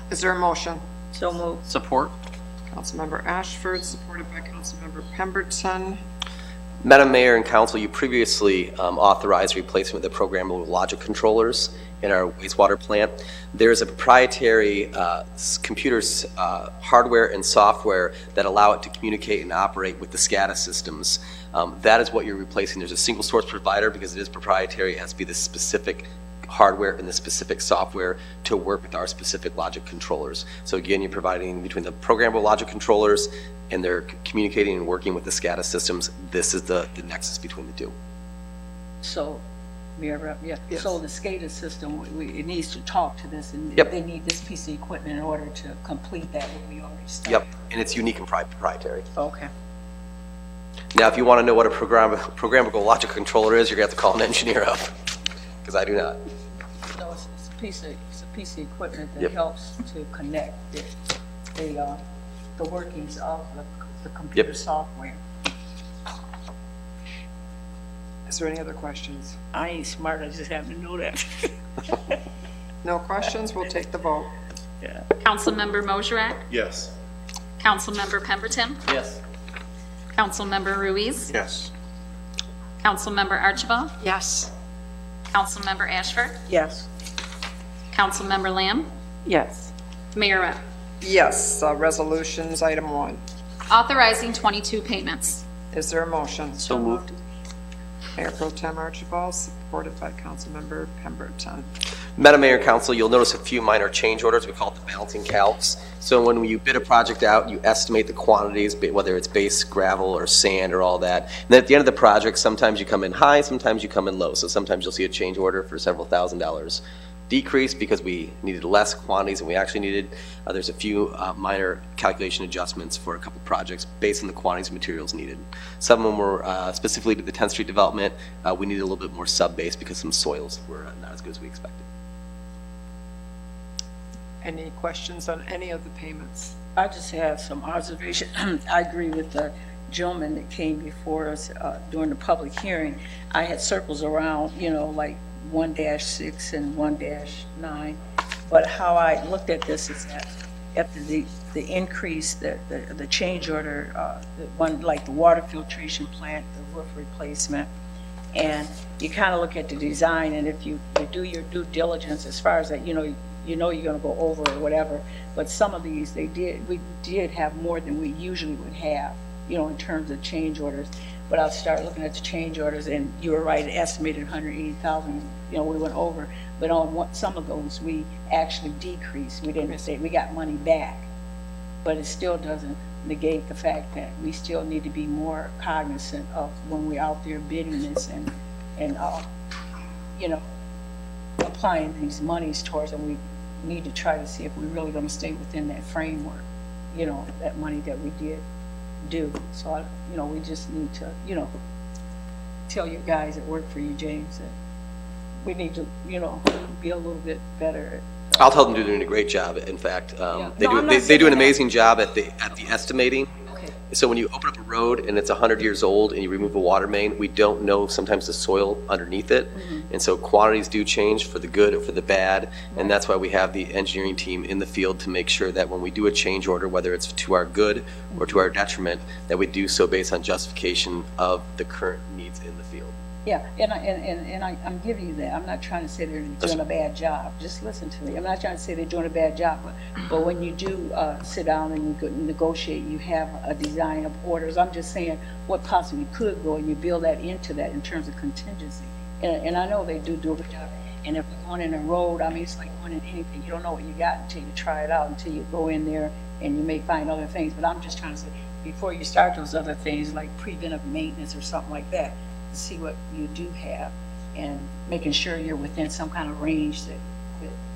Is there a motion? So moved. Support. Councilmember Ashford, supported by Councilmember Pemberton. Madam Mayor and Council, you previously authorized replacement of the programmable logic controllers in our wastewater plant. There's a proprietary computers, hardware and software that allow it to communicate and operate with the SCADA systems. That is what you're replacing. There's a single source provider because it is proprietary. It has to be the specific hardware and the specific software to work with our specific logic controllers. So again, you're providing between the programmable logic controllers and they're communicating and working with the SCADA systems. This is the nexus between the two. So, Mayor Rep, yeah. Yes. So the SCADA system, it needs to talk to this, and Yep. they need this piece of equipment in order to complete that what we already started. Yep, and it's unique and proprietary. Okay. Now, if you want to know what a programmable logic controller is, you're going to have to call an engineer up, because I do not. No, it's a piece of equipment that Yep. helps to connect the workings of the computer software. Is there any other questions? I ain't smart, I just happen to know that. No questions? We'll take the vote. Yeah. Councilmember Mosherak? Yes. Councilmember Pemberton? Yes. Councilmember Ruiz? Yes. Councilmember Archibald? Yes. Councilmember Ashford? Yes. Councilmember Lamb? Yes. Mayor Rep? Yes. Resolutions, item 1. Authorizing 22 payments. Is there a motion? So moved. Mayor Pro Tem Archibald, supported by Councilmember Pemberton. Madam Mayor and Council, you'll notice a few minor change orders. We call it the balancing calcs. So when you bid a project out, you estimate the quantities, whether it's base gravel or sand or all that. And then at the end of the project, sometimes you come in high, sometimes you come in low. So sometimes you'll see a change order for several $1,000s decrease because we needed less quantities than we actually needed. There's a few minor calculation adjustments for a couple projects based on the quantities of materials needed. Some of them were specifically to the 10th Street development. We needed a little bit more sub-base because some soils were not as good as we expected. Any questions on any of the payments? I just have some observation. I agree with the gentleman that came before us during the public hearing. I had circles around, like 1-6 and 1-9. But how I looked at this is that after the increase, the change order, the one like the water filtration plant, the roof replacement, and you kind of look at the design, and if you do your due diligence as far as that, you're going to go over or whatever. But some of these, we did have more than we usually would have, in terms of change orders. But I'll start looking at the change orders, and you were right, estimated 180,000, we went over. But on some of those, we actually decreased. We didn't say we got money back. But it still doesn't negate the fact that we still need to be more cognizant of when we're out there bidding this and applying these monies towards them. We need to try to see if we're really going to stay within that framework, that money that we did do. So, we just need to, tell your guys that work for you, James, that we need to, be a little bit better. I'll tell them they're doing a great job. In fact, they do an amazing job at the estimating. Okay. So when you open up a road and it's 100 years old and you remove a water main, we don't know sometimes the soil underneath it. And so quantities do change for the good or for the bad. And that's why we have the engineering team in the field to make sure that when we do a change order, whether it's to our good or to our detriment, that we do so based on justification of the current needs in the field. Yeah, and I'm giving you that. I'm not trying to say they're doing a bad job. Just listen to me. I'm not trying to say they're doing a bad job, but when you do sit down and you negotiate, you have a design of orders. I'm just saying what possibly could go, and you build that into that in terms of contingency. And I know they do a good job. And if we're going in a road, I mean, it's like going in anything. You don't know what you got until you try it out, until you go in there, and you may find other things. But I'm just trying to say, before you start those other things, like preventive maintenance or something like that, see what you do have and making sure you're within some kind of range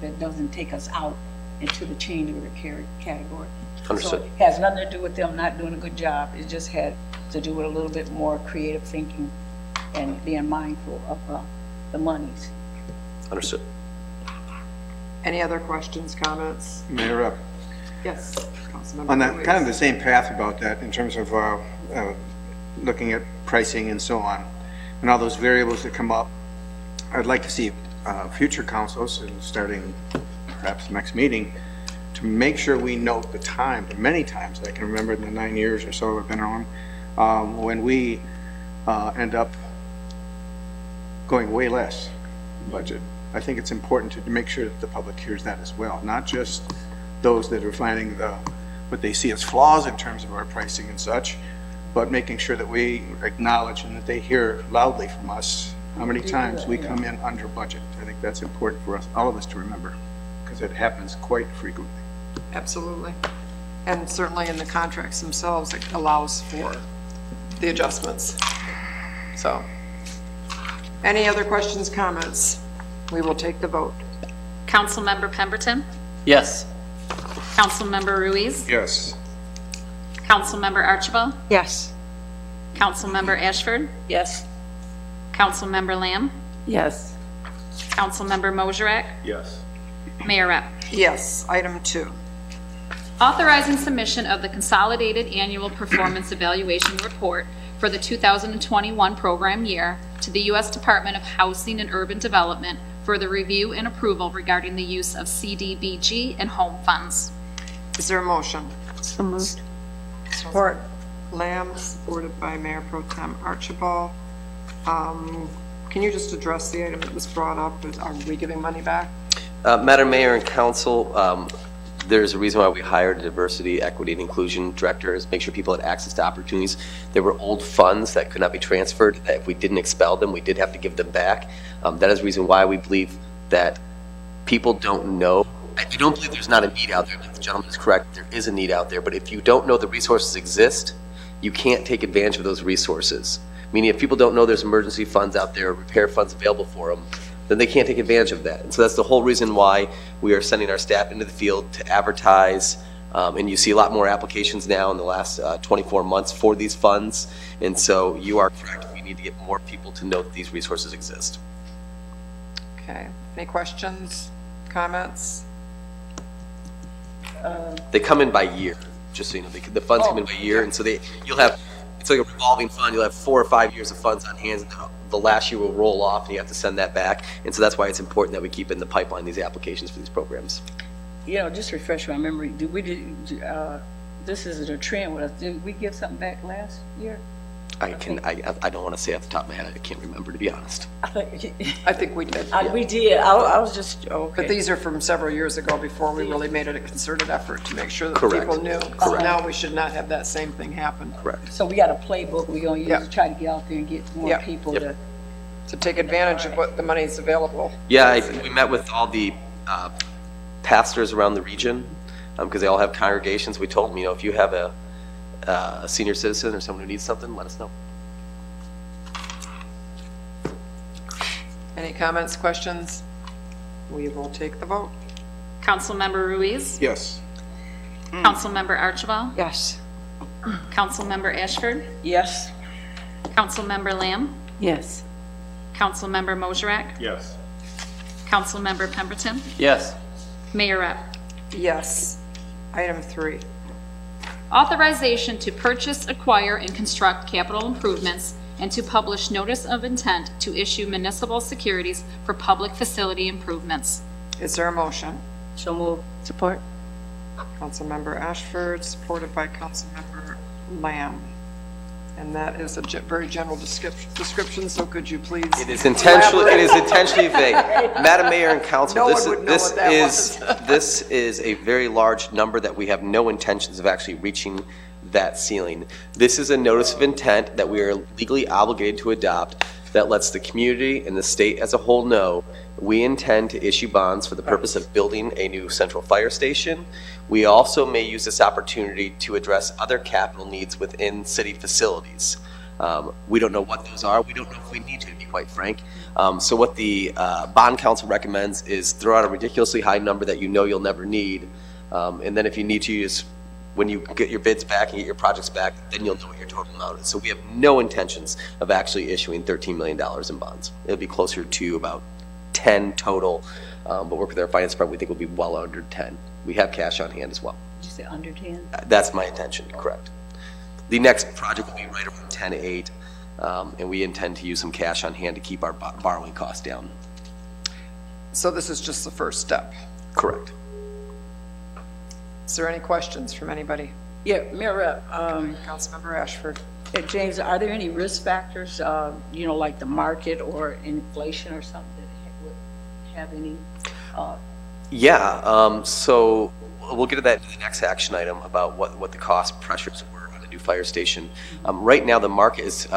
that doesn't take us out into the change order category. Understood. So it has nothing to do with them not doing a good job. It just had to do with a little bit more creative thinking and being mindful of the monies. Understood. Any other questions, comments? Mayor, Yes, Councilmember on that Ruiz. kind of the same path about that in terms of looking at pricing and so on, and all those variables that come up, I'd like to see future councils, and starting perhaps next meeting, to make sure we note the time, the many times I can remember in the 9 years or so I've been on, when we end up going way less budget. I think it's important to make sure that the public hears that as well, not just those that are finding what they see as flaws in terms of our pricing and such, but making sure that we acknowledge and that they hear loudly from us how many times we come in under budget. I think that's important for us, all of us, to remember, because it happens quite frequently. Absolutely. And certainly in the contracts themselves, it allows for the adjustments. So, any other questions, comments? We will take the vote. Councilmember Pemberton? Yes. Councilmember Ruiz? Yes. Councilmember Archibald? Yes. Councilmember Ashford? Yes. Councilmember Lamb? Yes. Councilmember Mosherak? Yes. Mayor Rep. Yes, item 2. Authorizing submission of the Consolidated Annual Performance Evaluation Report for the 2021 program year to the U.S. Department of Housing and Urban Development for the review and approval regarding the use of CDBG and home funds. Is there a motion? So moved. Support. Lamb, supported by Mayor Pro Tem Archibald. Can you just address the item that was brought up? Are we giving money back? Madam Mayor and Council, there's a reason why we hired a diversity, equity, and inclusion director, is make sure people had access to opportunities. There were old funds that could not be transferred, that if we didn't expel them, we did have to give them back. That is the reason why we believe that people don't know. I don't believe there's not a need out there. The gentleman is correct, there is a need out there, but if you don't know the resources exist, you can't take advantage of those resources. Meaning if people don't know there's emergency funds out there, or repair funds available for them, then they can't take advantage of that. And so that's the whole reason why we are sending our staff into the field to advertise. And you see a lot more applications now in the last 24 months for these funds. And so you are correct. We need to get more people to know that these resources exist. Okay. Any questions, comments? They come in by year, just so you know. The funds come in by year. And so you'll have, it's like a revolving fund. You'll have 4 or 5 years of funds on hand. The last year will roll off and you have to send that back. And so that's why it's important that we keep in the pipeline these applications for these programs. You know, just refresh my memory. This is a trend with us. Did we give something back last year? I don't want to say off the top of my head. I can't remember, to be honest. I think we did. We did. I was just, okay. But these are from several years ago before we really made it a concerted effort to make sure that Correct. people knew. Correct. So now we should not have that same thing happen. Correct. So we got a playbook we're going to use to try to get out there and get more people to take advantage of what the money is available. Yeah, we met with all the pastors around the region because they all have congregations. We told them, you know, if you have a senior citizen or someone who needs something, let us know. Any comments, questions? We will take the vote. Councilmember Ruiz? Yes. Councilmember Archibald? Yes. Councilmember Ashford? Yes. Councilmember Lamb? Yes. Councilmember Mosherak? Yes. Councilmember Pemberton? Yes. Mayor Rep. Yes. Item 3. Authorization to purchase, acquire, and construct capital improvements, and to publish notice of intent to issue municipal securities for public facility improvements. Is there a motion? So move. Support. Councilmember Ashford, supported by Councilmember Lamb. And that is a very general description, so could you please? It is intentionally vague. Madam Mayor and Council, No one would know what that this is a very large number that we have no intentions of actually reaching that ceiling. This is a notice of intent that we are legally obligated to adopt that lets the community and the state as a whole know we intend to issue bonds for the purpose of building a new central fire station. We also may use this opportunity to address other capital needs within city facilities. We don't know what those are. We don't know if we need to be quite frank. So what the bond council recommends is throw out a ridiculously high number that you know you'll never need. And then if you need to use, when you get your bids back and get your projects back, then you'll know what your total amount is. So we have no intentions of actually issuing $13 million in bonds. It'll be closer to about 10 total, but work with our finance department, we think we'll be well under 10. We have cash on hand as well. Did you say under 10? That's my intention, correct. The next project will be right around 10-8, and we intend to use some cash on hand to keep our borrowing costs down. So this is just the first step. Correct. Is there any questions from anybody? Yeah, Mayor Rep, Councilmember Ashford. James, are there any risk factors, like the market or inflation or something that would have any? So we'll get to that in the next action item about what the cost pressures were on a new fire station. Right now, the market is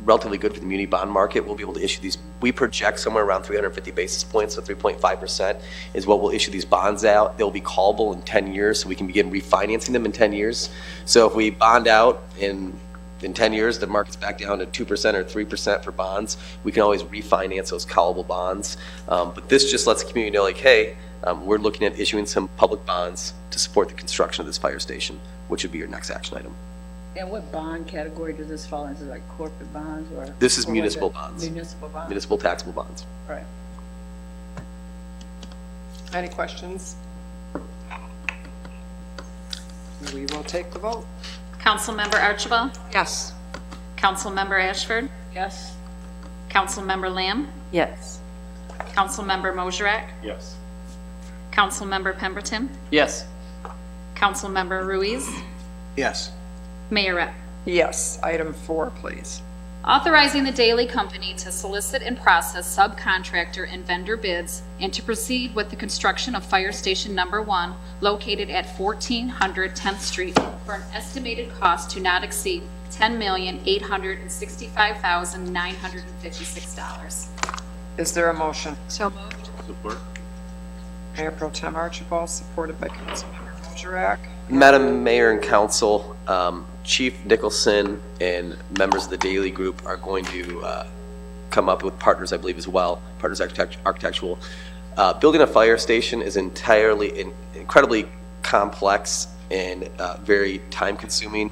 relatively good for the muni bond market. We'll be able to issue these. We project somewhere around 350 basis points, so 3.5% is what we'll issue these bonds out. They'll be callable in 10 years, so we can begin refinancing them in 10 years. So if we bond out in 10 years, the market's back down to 2% or 3% for bonds, we can always refinance those callable bonds. But this just lets the community know, like, hey, we're looking at issuing some public bonds to support the construction of this fire station, which would be your next action item. And what bond category does this fall into, like corporate bonds or? This is municipal bonds. Municipal bonds? Municipal taxable bonds. Right. Any questions? We will take the vote. Councilmember Archibald? Yes. Councilmember Ashford? Yes. Councilmember Lamb? Yes. Councilmember Mosherak? Yes. Councilmember Pemberton? Yes. Councilmember Ruiz? Yes. Mayor Rep. Yes. Item 4, please. Authorizing the Daily Company to solicit and process subcontractor and vendor bids and to proceed with the construction of Fire Station Number 1 located at 1400 10th Street for an estimated cost to not exceed $10,865,956. Is there a motion? So moved. Support. Mayor Pro Tem Archibald, supported by Councilmember Mosherak. Madam Mayor and Council, Chief Nicholson and members of the Daily Group are going to come up with partners, I believe, as well, Partners Architectural. Building a fire station is incredibly complex and very time-consuming.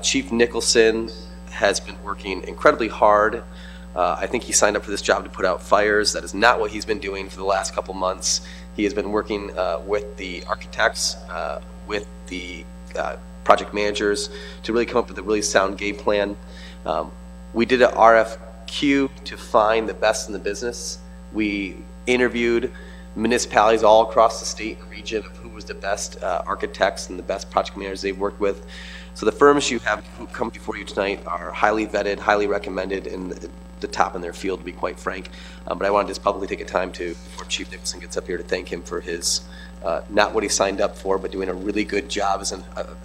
Chief Nicholson has been working incredibly hard. I think he signed up for this job to put out fires. That is not what he's been doing for the last couple months. He has been working with the architects, with the project managers to really come up with a really sound game plan. We did an RFQ to find the best in the business. We interviewed municipalities all across the state and region of who was the best architects and the best project managers they've worked with. So the firms you have who come before you tonight are highly vetted, highly recommended, and the top in their field, to be quite frank. But I wanted to just publicly take a time to, before Chief Nicholson gets up here, to thank him for his, not what he signed up for, but doing a really good job as I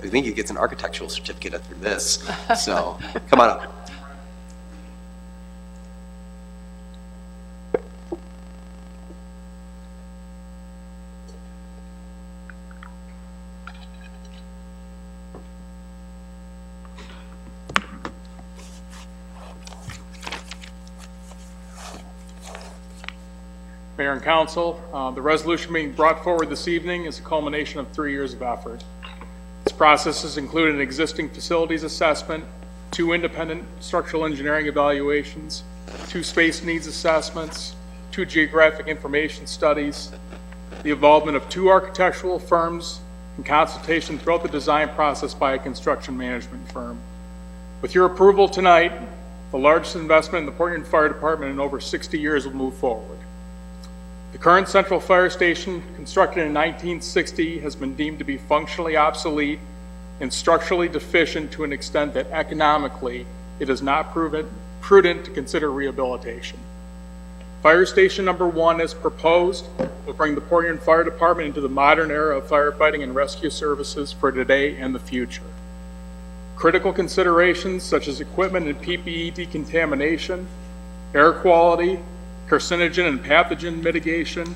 think he gets an architectural certificate after this. So come on up. Mayor and Council, the resolution being brought forward this evening is a culmination of 3 years of effort. Its processes include an existing facilities assessment, 2 independent structural engineering evaluations, 2 space needs assessments, 2 geographic information studies, the involvement of 2 architectural firms, and consultation throughout the design process by a construction management firm. With your approval tonight, the largest investment in the Port Huron Fire Department in over 60 years will move forward. The current central fire station, constructed in 1960, has been deemed to be functionally obsolete and structurally deficient to an extent that economically it is not prudent to consider rehabilitation. Fire Station Number 1, as proposed, will bring the Port Huron Fire Department into the modern era of firefighting and rescue services for today and the future. Critical considerations such as equipment and PPE decontamination, air quality, carcinogen and pathogen mitigation,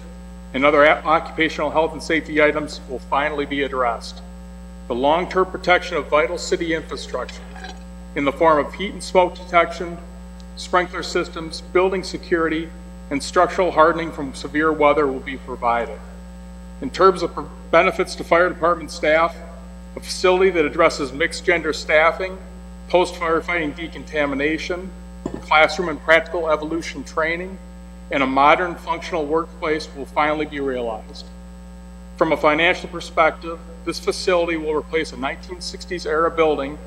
and other occupational health and safety items will finally be addressed. The long-term protection of vital city infrastructure in the form of heat and smoke detection, sprinkler systems, building security, and structural hardening from severe weather will be provided. In terms of benefits to fire department staff, a facility that addresses mixed gender staffing, post-firefighting decontamination, classroom and practical evolution training, and a modern functional workplace will finally be realized. From a financial perspective, this facility will replace a 1960s era building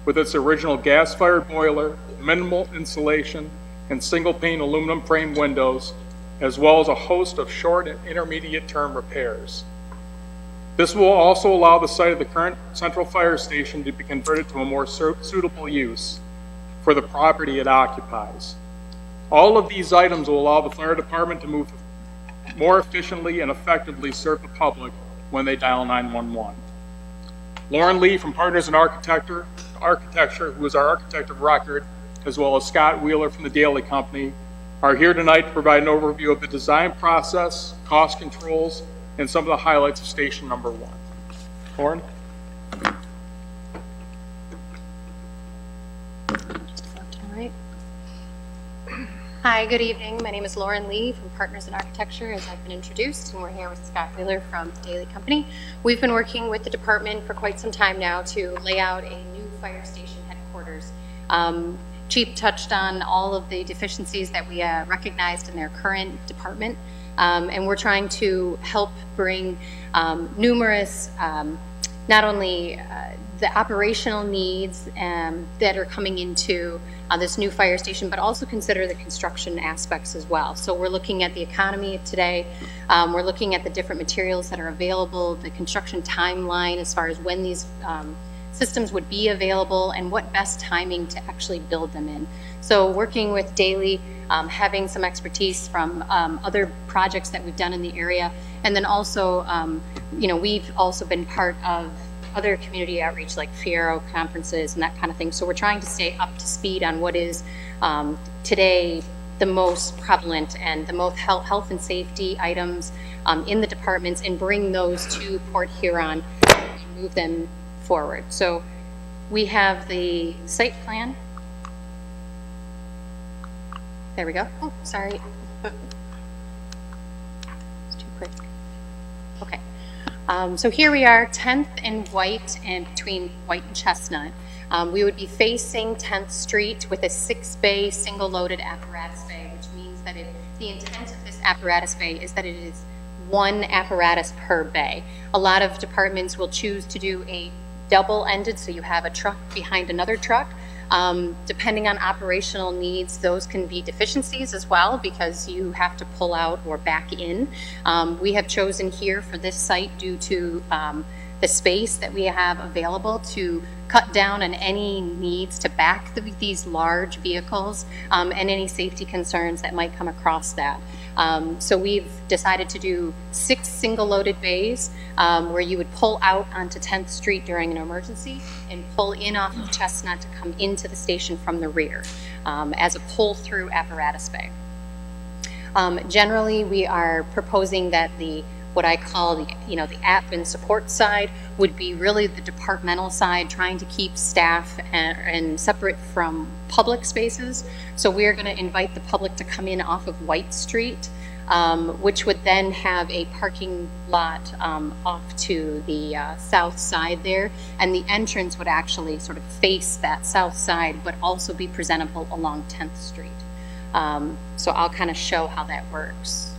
with its original gas-fired boiler, minimal insulation, and single-pane aluminum frame windows, as well as a host of short and intermediate term repairs. This will also allow the site of the current central fire station to be converted to a more suitable use for the property it occupies. All of these items will allow the fire department to move more efficiently and effectively serve the public when they dial 911. Lauren Lee from Partners in Architecture, who is our architect of record, as well as Scott Wheeler from the Daly Company, are here tonight to provide an overview of the design process, cost controls, and some of the highlights of Station Number 1. Lauren? Hi, good evening. My name is Lauren Lee from Partners in Architecture, as I've been introduced, and we're here with Scott Wheeler from the Daly Company. We've been working with the department for quite some time now to lay out a new fire station headquarters. Chief touched on all of the deficiencies that we recognized in their current department, and we're trying to help bring numerous, not only the operational needs that are coming into this new fire station, but also consider the construction aspects as well. So we're looking at the economy of today. We're looking at the different materials that are available, the construction timeline as far as when these systems would be available and what best timing to actually build them in. So working with Daly, having some expertise from other projects that we've done in the area, and then also, we've also been part of other community outreach like Fiero conferences and that kind of thing. So we're trying to stay up to speed on what is today the most prevalent and the most health and safety items in the departments, and bring those to Port Huron and move them forward. So we have the site plan. There we go. Oh, sorry. It's too quick. Okay. So here we are, 10th and White, and between White and Chestnut. We would be facing 10th Street with a 6-bay single-loaded apparatus bay, which means that the intent of this apparatus bay is that it is one apparatus per bay. A lot of departments will choose to do a double-ended, so you have a truck behind another truck. Depending on operational needs, those can be deficiencies as well, because you have to pull out or back in. We have chosen here for this site, due to the space that we have available, to cut down on any needs to back these large vehicles and any safety concerns that might come across that. So we've decided to do 6 single-loaded bays where you would pull out onto 10th Street during an emergency and pull in off of Chestnut to come into the station from the rear as a pull-through apparatus bay. Generally, we are proposing that what I call the admin support side would be really the departmental side, trying to keep staff and separate from public spaces. So we are going to invite the public to come in off of White Street, which would then have a parking lot off to the south side there, and the entrance would actually sort of face that south side, but also be presentable along 10th Street. So I'll kind of show how that works.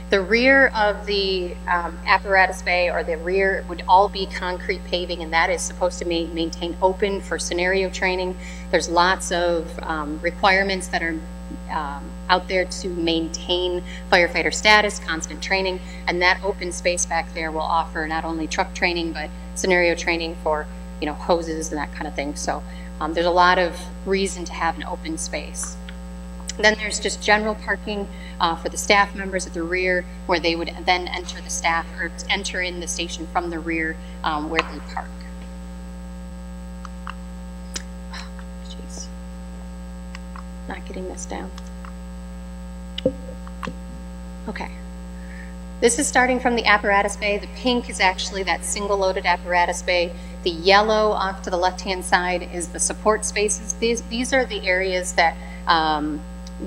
The rear of the Apparatus Bay, or the rear, would all be concrete paving, and that is supposed to maintain open for scenario training. There's lots of requirements that are out there to maintain firefighter status, constant training, and that open space back there will offer not only truck training, but scenario training for, hoses and that kind of thing. So there's a lot of reason to have an open space. Then there's just general parking for the staff members at the rear, where they would then enter the staff or enter in the station from the rear where they park. Jeez, not getting this down. Okay. This is starting from the Apparatus Bay. The pink is actually that single-loaded Apparatus Bay. The yellow off to the left-hand side is the support spaces. These are the areas that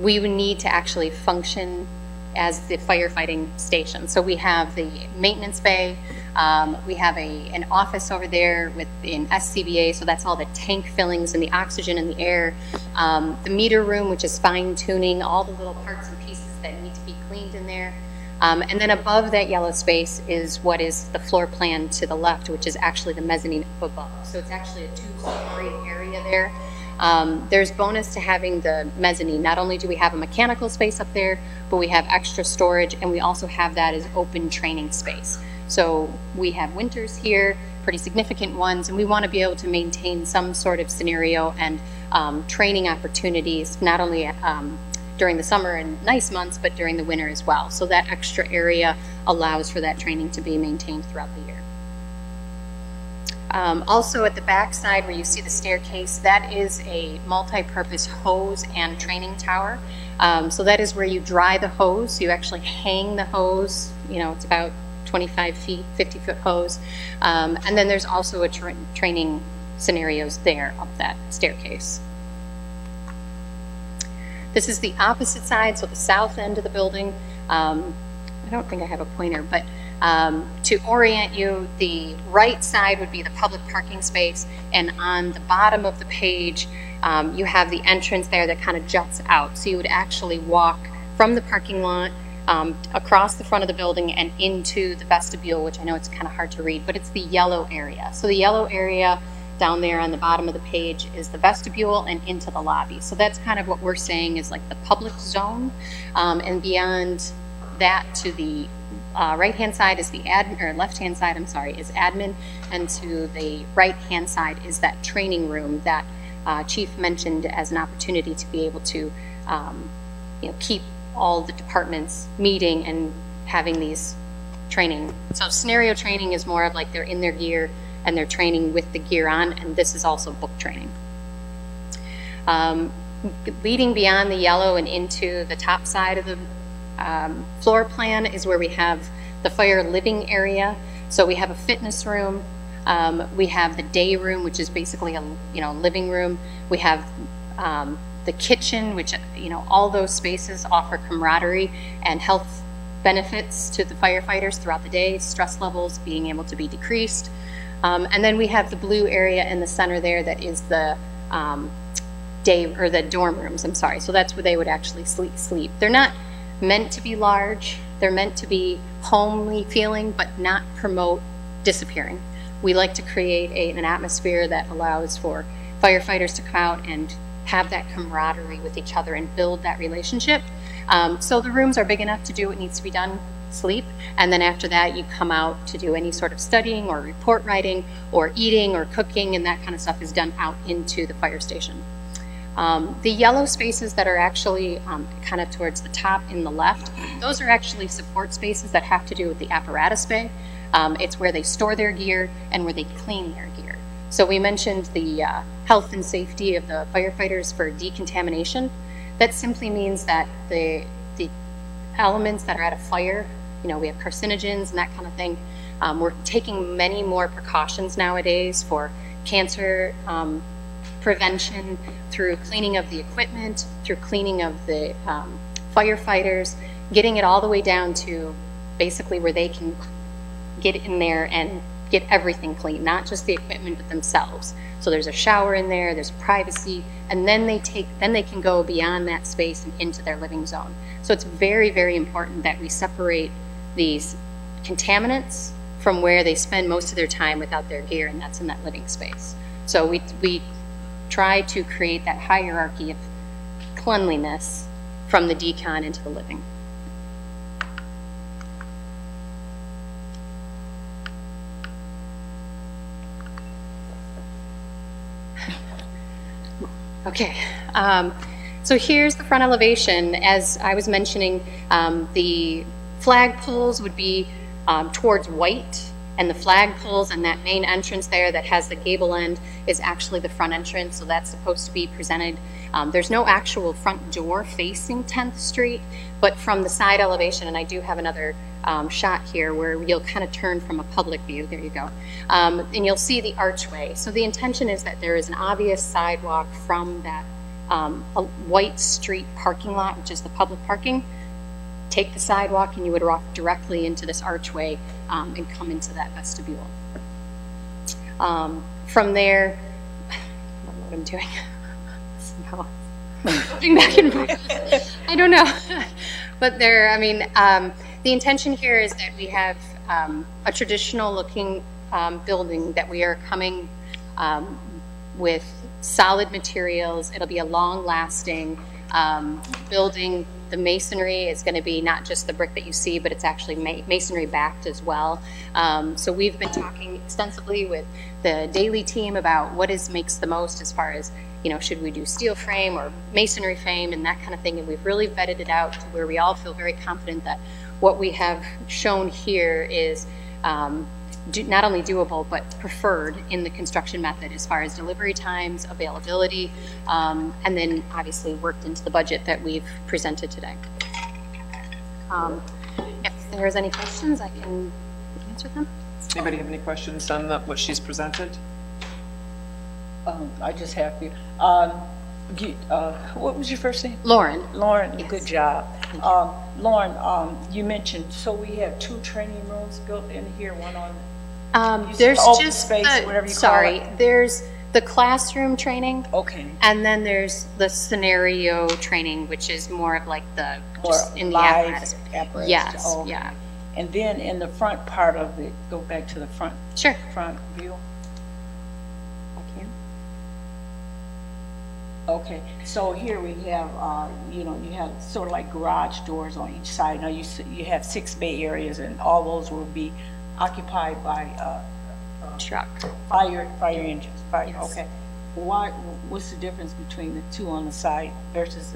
we would need to actually function as the firefighting station. So we have the maintenance bay, we have an office over there with an SCBA, so that's all the tank fillings and the oxygen in the air. The meter room, which is fine tuning, all the little parts and pieces that need to be cleaned in there. And then above that yellow space is what is the floor plan to the left, which is actually the mezzanine up above. So it's actually a two-story area there. There's bonus to having the mezzanine. Not only do we have a mechanical space up there, but we have extra storage, and we also have that as open training space. So we have winters here, pretty significant ones, and we want to be able to maintain some sort of scenario and training opportunities, not only during the summer and nice months, but during the winter as well. So that extra area allows for that training to be maintained throughout the year. Also at the back side where you see the staircase, that is a multi-purpose hose and training tower. So that is where you dry the hose. You actually hang the hose, it's about 25 feet, 50-foot hose. And then there's also a training scenarios there up that staircase. This is the opposite side, so the south end of the building. I don't think I have a pointer, but to orient you, the right side would be the public parking space, and on the bottom of the page, you have the entrance there that kind of juts out. So you would actually walk from the parking lot across the front of the building and into the vestibule, which I know it's kind of hard to read, but it's the yellow area. So the yellow area down there on the bottom of the page is the vestibule and into the lobby. So that's kind of what we're saying is like the public zone, and beyond that to the right-hand side is the admin, or left-hand side, I'm sorry, is admin, and to the right-hand side is that training room that Chief mentioned as an opportunity to be able to, keep all the departments meeting and having these training. So scenario training is more of like they're in their gear and they're training with the gear on, and this is also book training. Leading beyond the yellow and into the top side of the floor plan is where we have the fire living area. So we have a fitness room, we have the day room, which is basically a living room. We have the kitchen, which all those spaces offer camaraderie and health benefits to the firefighters throughout the day, stress levels being able to be decreased. And then we have the blue area in the center there that is the the dorm rooms, I'm sorry. So that's where they would actually sleep. They're not meant to be large. They're meant to be homely feeling, but not promote disappearing. We like to create an atmosphere that allows for firefighters to come out and have that camaraderie with each other and build that relationship. So the rooms are big enough to do what needs to be done, sleep, and then after that you come out to do any sort of studying or report writing or eating or cooking, and that kind of stuff is done out into the fire station. The yellow spaces that are actually kind of towards the top in the left, those are actually support spaces that have to do with the Apparatus Bay. It's where they store their gear and where they clean their gear. So we mentioned the health and safety of the firefighters for decontamination. That simply means that the elements that are at a fire, we have carcinogens and that kind of thing. We're taking many more precautions nowadays for cancer prevention through cleaning of the equipment, through cleaning of the firefighters, getting it all the way down to basically where they can get in there and get everything clean, not just the equipment, but themselves. So there's a shower in there, there's privacy, and then they can go beyond that space and into their living zone. So it's very, very important that we separate these contaminants from where they spend most of their time without their gear, and that's in that living space. So we try to create that hierarchy of cleanliness from the decon into the living. Okay, so here's the front elevation. As I was mentioning, the flag poles would be towards white, and the flag poles and that main entrance there that has the gable end is actually the front entrance, so that's supposed to be presented. There's no actual front door facing 10th Street, but from the side elevation, and I do have another shot here where you'll kind of turn from a public view, there you go, and you'll see the archway. So the intention is that there is an obvious sidewalk from that White Street parking lot, which is the public parking. Take the sidewalk and you would walk directly into this archway and come into that vestibule. From there, I don't know what I'm doing. Flipping back and forth. I don't know. But there, I mean, the intention here is that we have a traditional looking building that we are coming with solid materials. It'll be a long lasting building. The masonry is going to be not just the brick that you see, but it's actually masonry backed as well. So we've been talking extensively with the Daily team about what makes the most as far as, you know, should we do steel frame or masonry frame and that kind of thing. And we've really vetted it out to where we all feel very confident that what we have shown here is not only doable, but preferred in the construction method as far as delivery times, availability, and then obviously worked into the budget that we've presented today. If there's any questions, I can answer them. Does anybody have any questions on what she's presented? I just have you. What was your first name? Lauren. Lauren, Yes. Good job. Lauren, you mentioned, so we have 2 training rooms built in here, one on There's open just space, whatever you sorry, call it. there's the classroom training. Okay. And then there's the scenario training, which is more of like the just in the live apparatus. Yes, Oh, okay. yeah. And then in the front part of it, go back to the front. Sure. Front view. I can. Okay, so here we have, you know, you have sort of like garage doors on each side. Now you have 6 bay areas, and all those will be occupied by truck, fire engines. Yes. Okay. What's the difference between the 2 on the side versus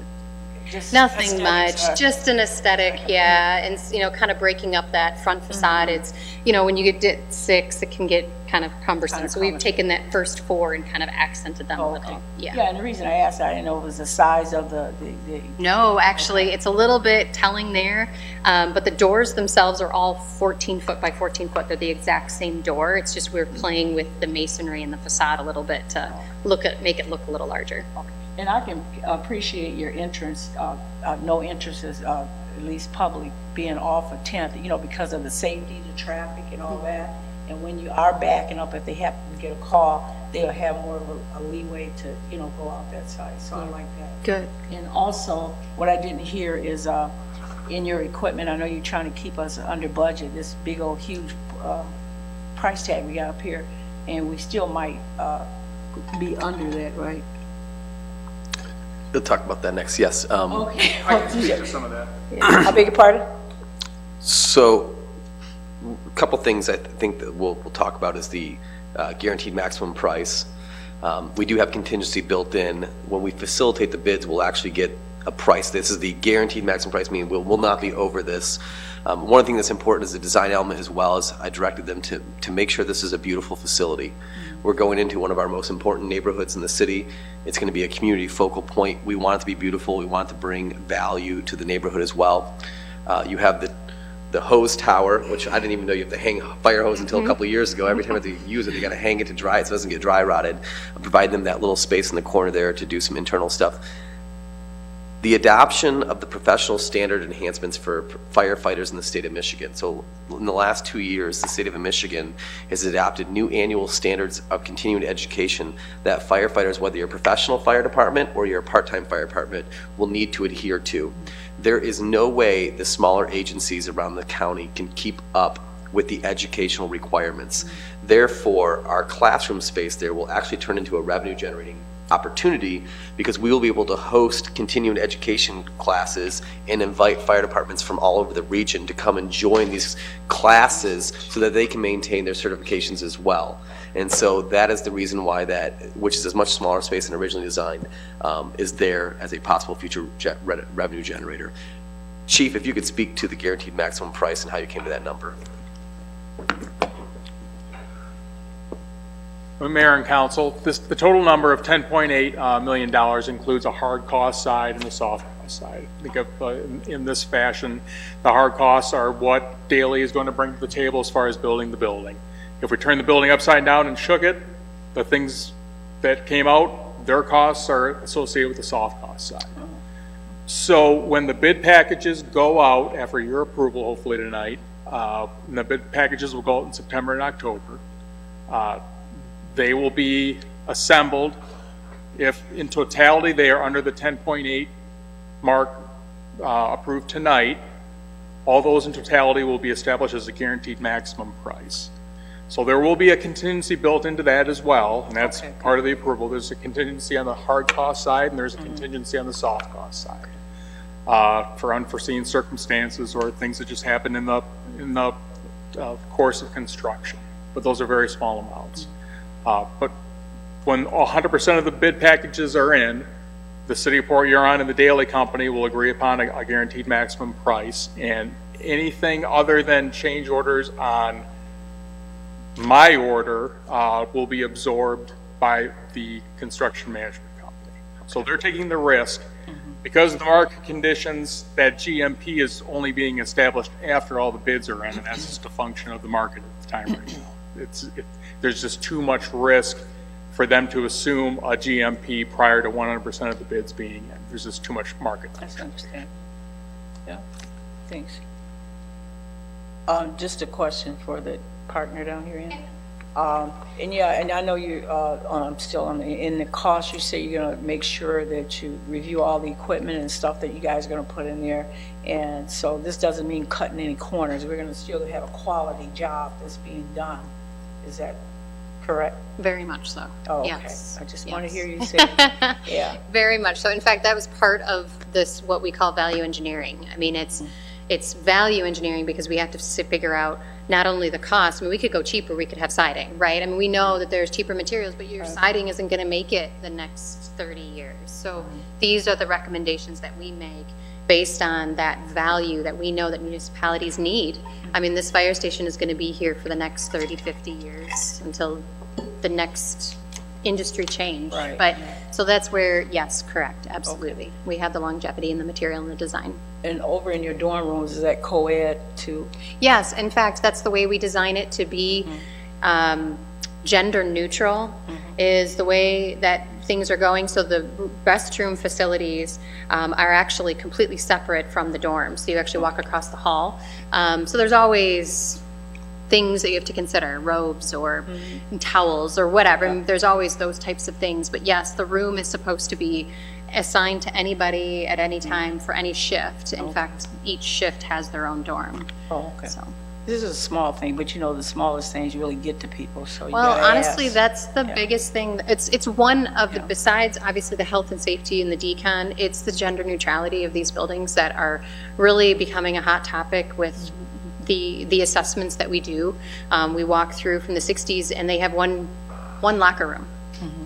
just nothing aesthetics, much, just an aesthetic, yeah, and you know, kind of breaking up that front facade. It's, you know, when you get 6, it can get kind of cumbersome. So we've taken that first 4 and kind of accented them a little. Yeah. Yeah, and the reason I asked, I didn't know it was the size of the No, actually, it's a little bit telling there, but the doors themselves are all 14 foot by 14 foot. They're the exact same door. It's just we're playing with the masonry and the facade a little bit to make it look a little larger. Okay. And I can appreciate your entrance, no interest is, at least public, being off of 10th, you know, because of the safety, the traffic and all that. And when you are backing up, if they happen to get a call, they'll have more of a leeway to, you know, go out that side. So I like that. Good. And also, what I didn't hear is in your equipment, I know you're trying to keep us under budget, this big old huge price tag we got up here, and we still might be under that, right? We'll talk about that next, yes. Okay. I can speak to some of that. I beg your pardon? So, a couple things I think that we'll talk about is the guaranteed maximum price. We do have contingency built in. When we facilitate the bids, we'll actually get a price. This is the guaranteed maximum price, meaning we'll not be over this. One thing that's important is the design element as well, as I directed them to make sure this is a beautiful facility. We're going into one of our most important neighborhoods in the city. It's going to be a community focal point. We want it to be beautiful. We want it to bring value to the neighborhood as well. You have the hose tower, which I didn't even know you have to hang a fire hose until a couple of years ago. Every time they use it, they got to hang it to dry it so it doesn't get dry rotted. Provide them that little space in the corner there to do some internal stuff. The adoption of the professional standard enhancements for firefighters in the state of Michigan. So in the last 2 years, the state of Michigan has adopted new annual standards of continuing education that firefighters, whether you're a professional fire department or you're a part-time fire department, will need to adhere to. There is no way the smaller agencies around the county can keep up with the educational requirements. Therefore, our classroom space there will actually turn into a revenue generating opportunity because we will be able to host continuing education classes and invite fire departments from all over the region to come and join these classes so that they can maintain their certifications as well. And so that is the reason why that, which is a much smaller space than originally designed, is there as a possible future revenue generator. Chief, if you could speak to the guaranteed maximum price and how you came to that number. Mayor and Council, the total number of $10.8 million includes a hard cost side and a soft cost side. Think of in this fashion, the hard costs are what Daley is going to bring to the table as far as building the building. If we turn the building upside down and shook it, the things that came out, their costs are associated with the soft cost side. So when the bid packages go out after your approval, hopefully tonight, the bid packages will go out in September and October. They will be assembled. If in totality they are under the 10.8 mark approved tonight, all those in totality will be established as a guaranteed maximum price. So there will be a contingency built into that as well, and that's part of the approval. There's a contingency on the hard cost side, and there's a contingency on the soft cost side for unforeseen circumstances or things that just happen in the course of construction. But those are very small amounts. But when 100% of the bid packages are in, the City of Port Huron and the Daley Company will agree upon a guaranteed maximum price, and anything other than change orders on my order will be absorbed by the construction management company. So they're taking the risk. Because of the market conditions, that GMP is only being established after all the bids are in, and that's just a function of the market at the time right now. There's just too much risk for them to assume a GMP prior to 100% of the bids being in. There's just too much market. I understand. Yeah, thanks. Just a question for the partner down here, Ann. And I know you, still in the cost, you say you're going to make sure that you review all the equipment and stuff that you guys are going to put in there. And so this doesn't mean cutting any corners. We're going to still have a quality job that's being done. Is that correct? Very much so. Oh, okay. Yes. I just want to hear you say that. Yeah. Very much so. In fact, that was part of this, what we call value engineering. I mean, it's value engineering because we have to figure out not only the cost. I mean, we could go cheaper, we could have siding, right? I mean, we know that there's cheaper materials, but your siding isn't going to make it the next 30 years. So these are the recommendations that we make based on that value that we know that municipalities need. I mean, this fire station is going to be here for the next 30, 50 years until the next industry change. Right. But so that's where, yes, correct, absolutely. Okay. We have the longevity in the material and the design. And over in your dorm rooms, is that co-ed too? Yes, in fact, that's the way we design it to be gender neutral, is the way that things are going. So the restroom facilities are actually completely separate from the dorms. So you actually walk across the hall. So there's always things that you have to consider, robes or towels or whatever. And there's always those types of things. But yes, the room is supposed to be assigned to anybody at any time for any shift. In fact, each shift has their own dorm. Oh, okay. So this is a small thing, but you know, the smallest things really get to people. So you well, gotta honestly, ask. that's the biggest thing. It's one of the, besides obviously the health and safety and the decon, it's the gender neutrality of these buildings that are really becoming a hot topic with the assessments that we do. We walk through from the 60s and they have one locker room.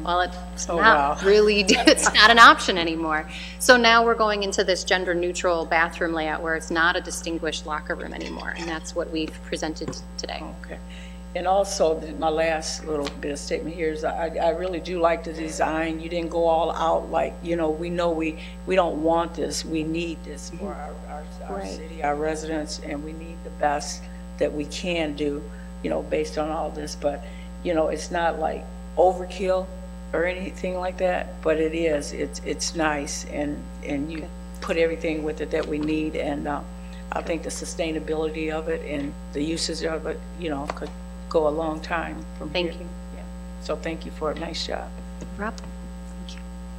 Well, it's not really, it's not an option anymore. So now we're going into this gender neutral bathroom layout where it's not a distinguished locker room anymore. And that's what we've presented today. Okay. And also, my last little bit of statement here is I really do like the design. You didn't go all out like, you know we don't want this. We need this for our city, our residents, and we need the best that we can do, you know, based on all this. But, you know, it's not like overkill or anything like that, but it is. It's nice, and you put everything with it that we need, and I think the sustainability of it and the usage of it, you know, could go a long time from here. Thank you. Yeah. So thank you for a nice job. Rob?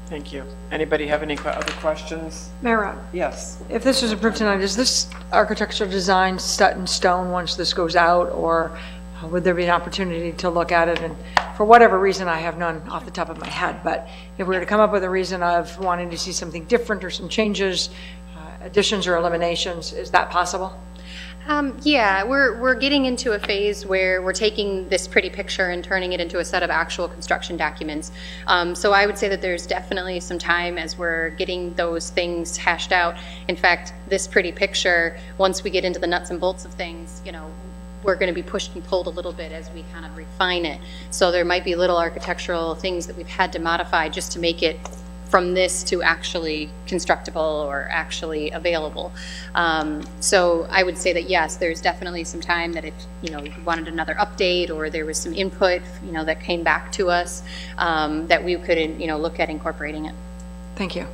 Thank you. Anybody have any other questions? Mayor, Yes. if this is approved tonight, is this architectural design set in stone once this goes out, or would there be an opportunity to look at it? And for whatever reason, I have none off the top of my head, but if we were to come up with a reason of wanting to see something different or some changes, additions or eliminations, is that possible? Yeah, we're getting into a phase where we're taking this pretty picture and turning it into a set of actual construction documents. So I would say that there's definitely some time as we're getting those things hashed out. In fact, this pretty picture, once we get into the nuts and bolts of things, you know, we're going to be pushed and pulled a little bit as we kind of refine it. So there might be little architectural things that we've had to modify just to make it from this to actually constructible or actually available. So I would say that yes, there's definitely some time that if, you know, you wanted another update or there was some input, you know, that came back to us, that we could, you know, look at incorporating it. Thank you.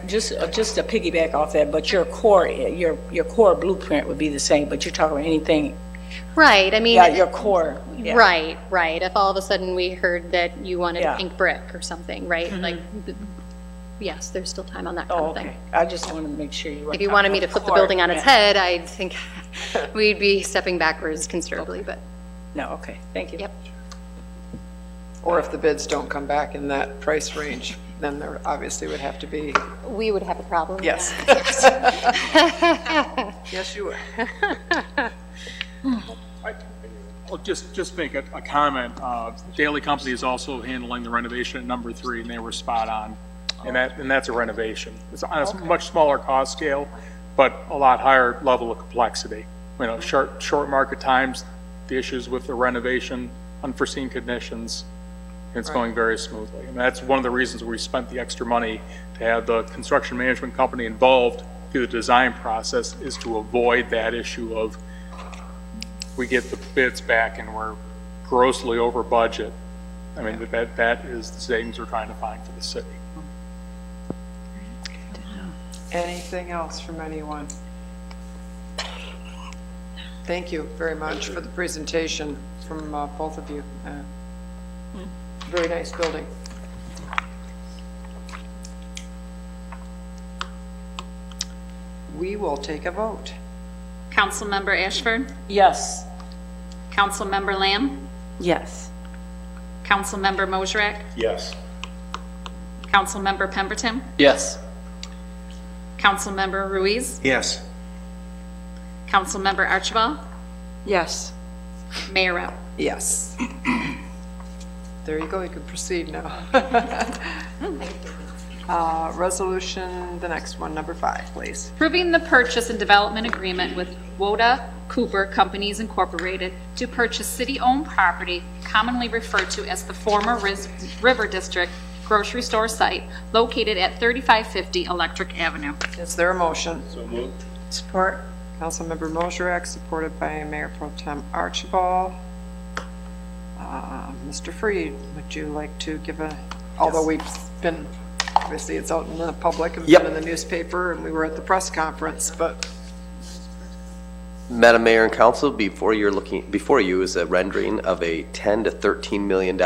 Just to piggyback off that, but your core blueprint would be the same, but you're talking about anything. Right, I mean. Yeah, your core. Yeah. Right. If all of a sudden we heard that you wanted a pink brick or something, right? Like, yes, there's still time on that kind of thing. I just wanted to make sure you were. If you wanted me to flip the building on its head, I think we'd be stepping backwards considerably, but. No, okay, thank you. Yep. Or if the bids don't come back in that price range, then there obviously would have to be. We would have a problem. Yes. Yes, you would. I'll just make a comment. Daly Company is also handling the renovation at number 3, and they were spot on. And that's a renovation. It's on a much smaller cost scale, but a lot higher level of complexity. You know, short market times, the issues with the renovation, unforeseen conditions, and it's going very smoothly. And that's one of the reasons we spent the extra money to have the construction management company involved through the design process, is to avoid that issue of we get the bids back and we're grossly over budget. I mean, that is the savings we're trying to find for the city. Anything else from anyone? Thank you very much for the presentation from both of you. Very nice building. We will take a vote. Councilmember Ashford? Yes. Councilmember Lamb? Yes. Councilmember Mosrak? Yes. Councilmember Pemberton? Yes. Councilmember Ruiz? Yes. Councilmember Archibald? Yes. Mayor Rep? Yes. There you go, you can proceed now. Resolution, the next one, number 5, please. Approving the purchase and development agreement with Woda Cooper Companies Incorporated to purchase city-owned property commonly referred to as the former River District grocery store site located at 3550 Electric Avenue. Is there a motion? So moved. Support. Councilmember Mosrak, supported by Mayor Pro Tem Archibald. Mr. Freed, would you like to give although we've been, obviously it's out in the public and been in the newspaper and we were at the press conference, but. Madam Mayor and Council, before you is a rendering of a $10 to $13 million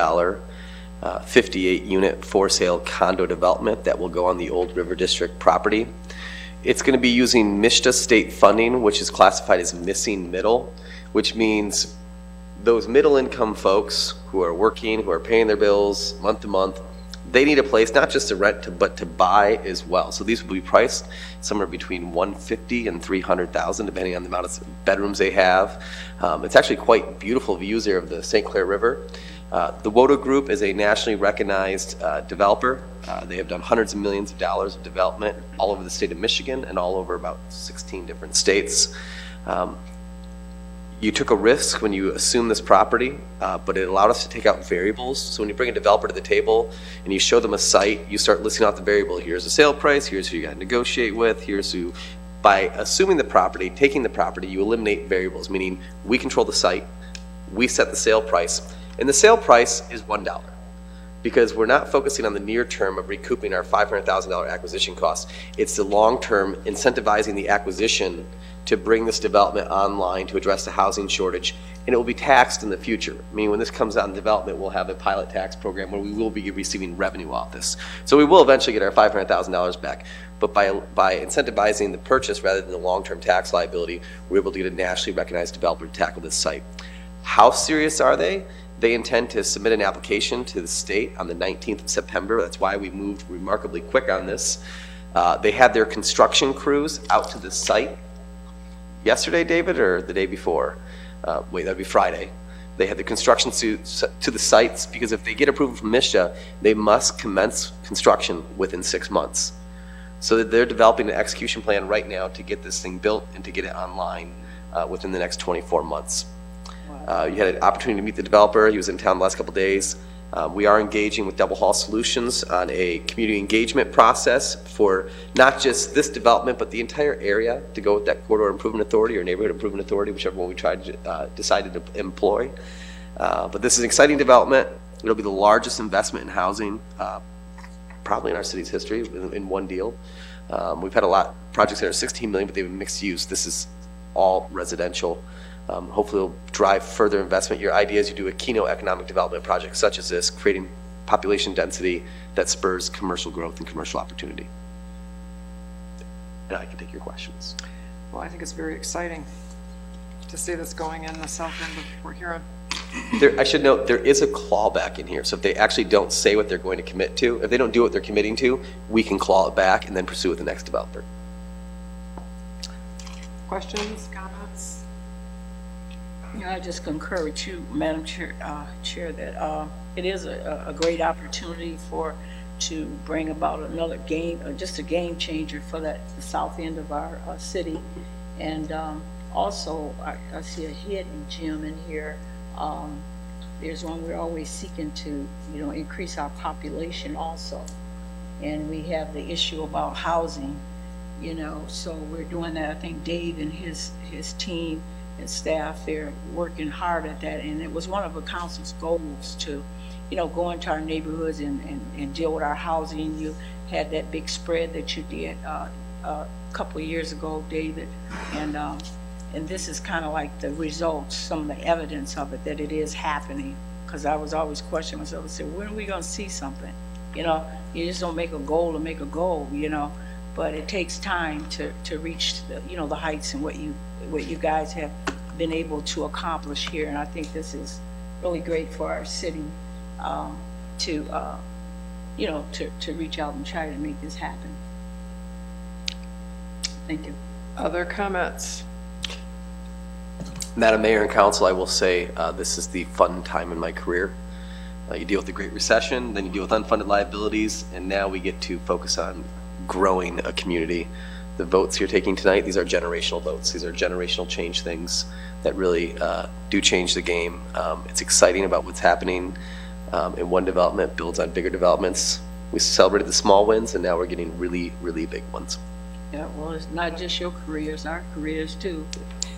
58-unit for-sale condo development that will go on the old River District property. It's going to be using MSHDA state funding, which is classified as missing middle, which means those middle-income folks who are working, who are paying their bills month to month, they need a place not just to rent, but to buy as well. So these will be priced somewhere between $150,000 and $300,000, depending on the amount of bedrooms they have. It's actually quite beautiful views there of the St. Clair River. The Woda Group is a nationally recognized developer. They have done hundreds of millions of dollars of development all over the state of Michigan and all over about 16 different states. You took a risk when you assumed this property, but it allowed us to take out variables. So when you bring a developer to the table and you show them a site, you start listing out the variable. Here's the sale price, here's who you got to negotiate with, here's who. By assuming the property, taking the property, you eliminate variables, meaning we control the site, we set the sale price, and the sale price is $1. because we're not focusing on the near term of recouping our $500,000 acquisition costs. It's the long term incentivizing the acquisition to bring this development online to address the housing shortage, and it will be taxed in the future. I mean, when this comes out in development, we'll have a pilot tax program where we will be receiving revenue off this. So we will eventually get our $500,000 back. But by incentivizing the purchase rather than the long-term tax liability, we're able to get a nationally recognized developer to tackle this site. How serious are they? They intend to submit an application to the state on the 19th of September. That's why we moved remarkably quick on this. They had their construction crews out to the site yesterday, David, or the day before? Wait, that'd be Friday. They had the construction to the sites because if they get approval from MSHA, they must commence construction within 6 months. So that they're developing an execution plan right now to get this thing built and to get it online within the next 24 months. You had an opportunity to meet the developer. He was in town the last couple of days. We are engaging with Double Hall Solutions on a community engagement process for not just this development, but the entire area to go with that corridor improvement authority or neighborhood improvement authority, whichever one we decided to employ. But this is an exciting development. It'll be the largest investment in housing probably in our city's history in one deal. We've had a lot of projects that are 16 million, but they've been mixed use. This is all residential. Hopefully it'll drive further investment. Your idea is you do a keynote economic development project such as this, creating population density that spurs commercial growth and commercial opportunity. And I can take your questions. Well, I think it's very exciting to see this going in the south end of Port Huron. I should note, there is a clawback in here. So if they actually don't say what they're going to commit to, if they don't do what they're committing to, we can claw it back and then pursue with the next developer. Questions, comments? Yeah, I just concur with you, Madam Chair, that it is a great opportunity to bring about another just a game changer for the south end of our city. And also, I see a hidden gem in here. There's one we're always seeking to, increase our population also. And we have the issue about housing, so we're doing that. I think Dave and his team and staff, they're working hard at that. And it was one of the council's goals to, go into our neighborhoods and deal with our housing. You had that big spread that you did a couple of years ago, David. And this is kind of like the results, some of the evidence of it, that it is happening. Because I was always questioning myself, I said, when are we going to see something? You just don't make a goal to make a goal, but it takes time to reach the heights and what you guys have been able to accomplish here. And I think this is really great for our city to reach out and try to make this happen. Thank you. Other comments? Madam Mayor and Council, I will say this is the fun time in my career. You deal with the Great Recession, then you deal with unfunded liabilities, and now we get to focus on growing a community. The votes you're taking tonight, these are generational votes. These are generational change things that really do change the game. It's exciting about what's happening in one development, builds on bigger developments. We celebrated the small wins, and now we're getting really, really big ones. Yeah, well, it's not just your careers, our careers too.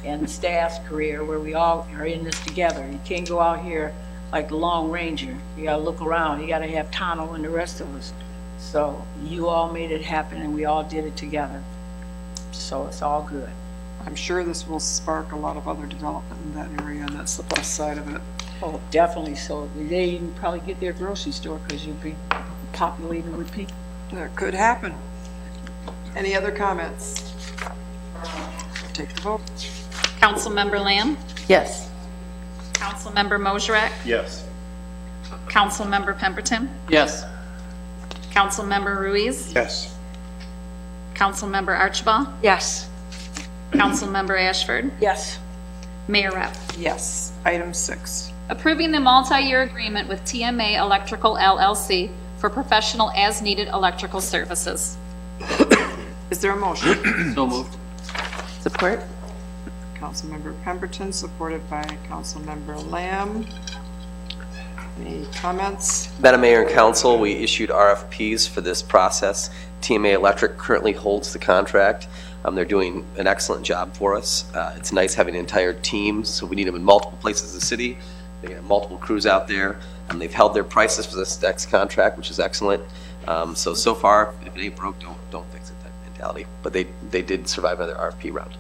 And the staff's career, where we all are in this together. You can't go out here like the Lone Ranger. You gotta look around. You gotta have Tano and the rest of us. So you all made it happen, and we all did it together. So it's all good. I'm sure this will spark a lot of other development in that area, and that's the plus side of it. Oh, definitely. So they even probably get their grocery store because you'll be populated with people. That could happen. Any other comments? Take the vote. Councilmember Lamb? Yes. Councilmember Mosrek? Yes. Councilmember Pemberton? Yes. Councilmember Ruiz? Yes. Councilmember Archibald? Yes. Councilmember Ashford? Yes. Mayor Rep? Yes. Item 6. Approving the multi-year agreement with TMA Electrical LLC for professional as-needed electrical services. Is there a motion? So moved. Support. Councilmember Pemberton, supported by Councilmember Lamb. Any comments? Madam Mayor and Council, we issued RFPs for this process. TMA Electric currently holds the contract. They're doing an excellent job for us. It's nice having an entire team, so we need them in multiple places in the city. They have multiple crews out there. They've held their prices for this next contract, which is excellent. So far, if it ain't broke, don't fix it type mentality. But they did survive another RFP round.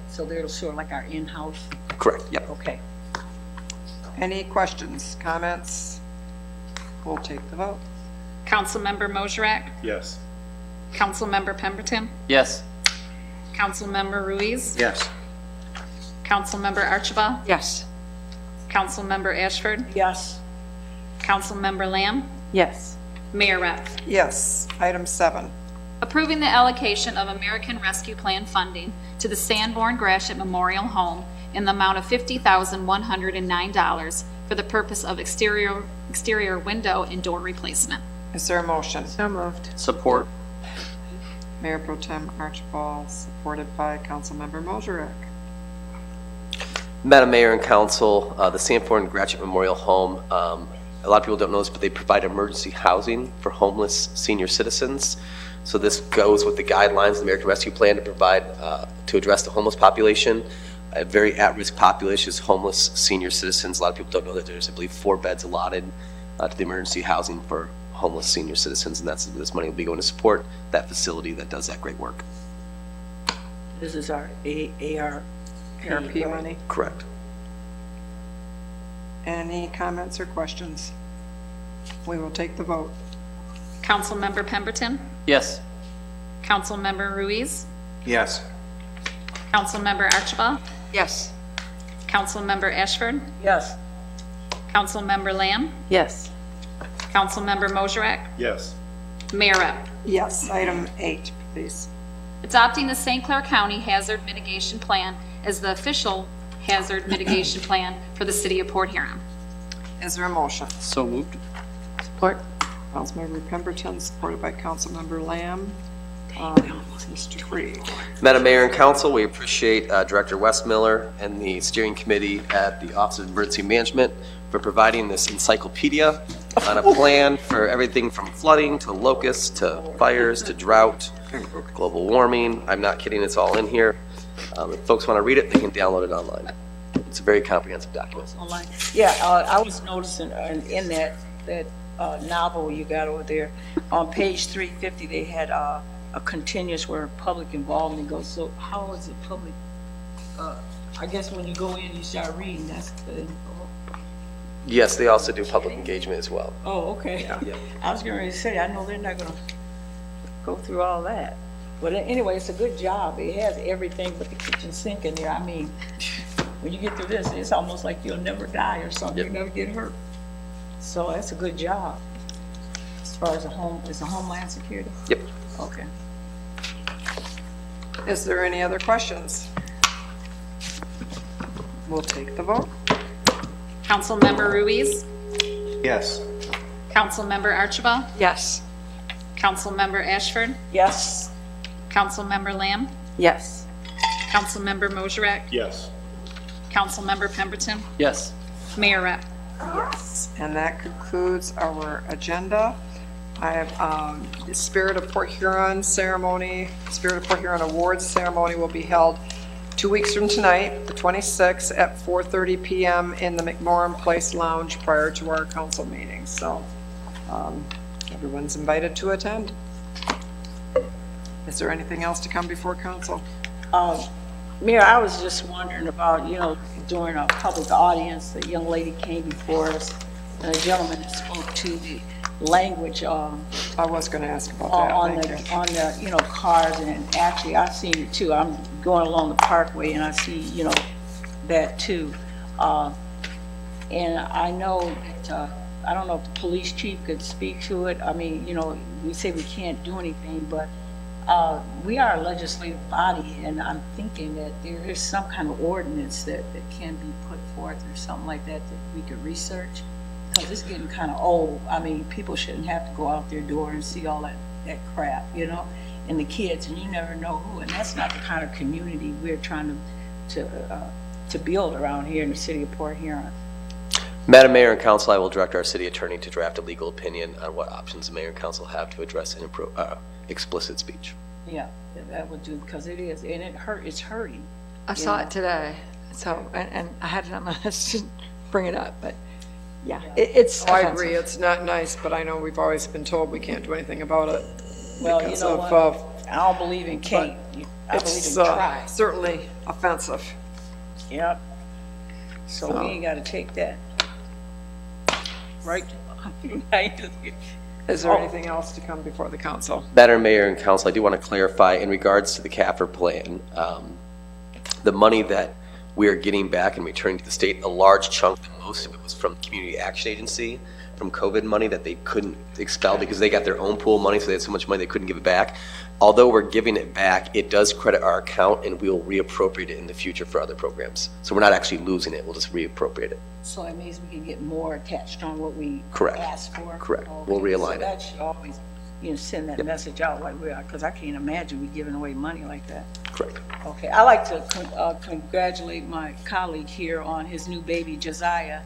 So they're sort of like our in-house? Correct, yep. Okay. Any questions, comments? We'll take the vote. Councilmember Mosrak? Yes. Councilmember Pemberton? Yes. Councilmember Ruiz? Yes. Councilmember Archibald? Yes. Councilmember Ashford? Yes. Councilmember Lamb? Yes. Mayor Rep. Yes. Item 7. Approving the allocation of American Rescue Plan funding to the Sanborn Gratiot Memorial Home in the amount of $50,109 for the purpose of exterior window and door replacement. Is there a motion? So moved. Support. Mayor Pro Tem Archibald, supported by Councilmember Mosrak. Madam Mayor and Council, the Sanborn Gratiot Memorial Home, a lot of people don't know this, but they provide emergency housing for homeless senior citizens. So this goes with the guidelines of the American Rescue Plan to provide, to address the homeless population. A very at-risk population is homeless senior citizens. A lot of people don't know that there's, I believe, 4 beds allotted to the emergency housing for homeless senior citizens, and this money will be going to support that facility that does that great work. This is our ARP money. Correct. Any comments or questions? We will take the vote. Councilmember Pemberton? Yes. Councilmember Ruiz? Yes. Councilmember Archibald? Yes. Councilmember Ashford? Yes. Councilmember Lamb? Yes. Councilmember Mosrak? Yes. Mayor Rep. Yes. Item 8, please. Adopting the St. Clair County Hazard Mitigation Plan as the official hazard mitigation plan for the city of Port Huron. Is there a motion? So moved. Support. Councilmember Pemberton, supported by Councilmember Lamb. Mr. Free. Madam Mayor and Council, we appreciate Director Westmiller and the steering committee at the Office of Emergency Management for providing this encyclopedia on a plan for everything from flooding to locusts to fires to drought, global warming. I'm not kidding, it's all in here. If folks want to read it, they can download it online. It's a very comprehensive document. Online. Yeah, I was noticing in that novel you got over there, on page 350, they had a continuous where public involvement goes. So how is it public? I guess when you go in, you start reading, that's the info. Yes, they also do public engagement as well. Oh, okay. Yeah. I was going to say, I know they're not going to go through all that. But anyway, it's a good job. It has everything but the kitchen sink in there. I mean, when you get through this, it's almost like you'll never die or something. Yep. You'll never get hurt. So that's a good job. As far as is a Homeland Security? Yep. Okay. Is there any other questions? We'll take the vote. Councilmember Ruiz? Yes. Councilmember Archibald? Yes. Councilmember Ashford? Yes. Councilmember Lamb? Yes. Councilmember Mosrak? Yes. Councilmember Pemberton? Yes. Mayor Rep. Yes. And that concludes our agenda. I have the Spirit of Port Huron ceremony, Spirit of Port Huron Awards ceremony will be held 2 weeks from tonight, the 26th, at 4:30 p.m. in the McMorran Place Lounge prior to our council meeting. So everyone's invited to attend. Is there anything else to come before council? Mayor, I was just wondering about, during a public audience, the young lady came before us, and a gentleman spoke to the language I was going to ask about that. on the cars, and actually I've seen it too. I'm going along the parkway and I see that too, and I know that I don't know if the police chief could speak to it. I mean, we say we can't do anything, but we are a legislative body, and I'm thinking that there is some kind of ordinance that can be put forth or something like that we could research. Because it's getting kind of old. I mean, people shouldn't have to go out their door and see all that crap, and the kids, and you never know who. And that's not the kind of community we're trying to build around here in the city of Port Huron. Madam Mayor and Council, I will direct our city attorney to draft a legal opinion on what options the mayor and council have to address explicit speech. Yeah, that would do, because it is, and it's hurting. I saw it today, so, and I had it on my list to bring it up, but yeah, it's Oh, I offensive. agree, it's not nice, but I know we've always been told we can't do anything about it. Well, you because know of, what? I don't believe in can't. I believe It's in try. certainly offensive. Yep. So we ain't gotta take that. Right? Is there anything else to come before the council? Madam Mayor and Council, I do want to clarify in regards to the CAFR plan, the money that we are getting back and returning to the state, a large chunk, most of it was from Community Action Agency, from COVID money that they couldn't expel because they got their own pool money, so they had so much money they couldn't give it back. Although we're giving it back, it does credit our account and we'll reappropriate it in the future for other programs. So we're not actually losing it, we'll just reappropriate it. So it means we can get more attached on what we Correct. asked for? Correct. Okay. We'll realign So it. that should always, send that message out like we are, because I can't imagine we giving away money like that. Correct. Okay, I like to congratulate my colleague here on his new baby, Josiah.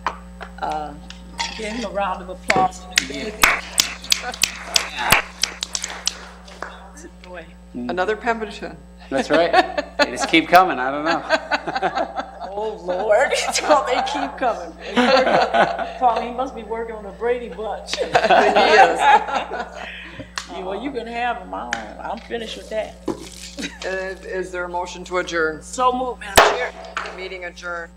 Give him a round of applause for the baby. Another Pemberton. That's right. They just keep coming. I don't know. Oh, Lord. They keep coming. Probably he must be working on the Brady Bunch. He is. Well, you can have him. I'm finished with that. Is there a motion to adjourn? So moved, Madam Chair. Meeting adjourned.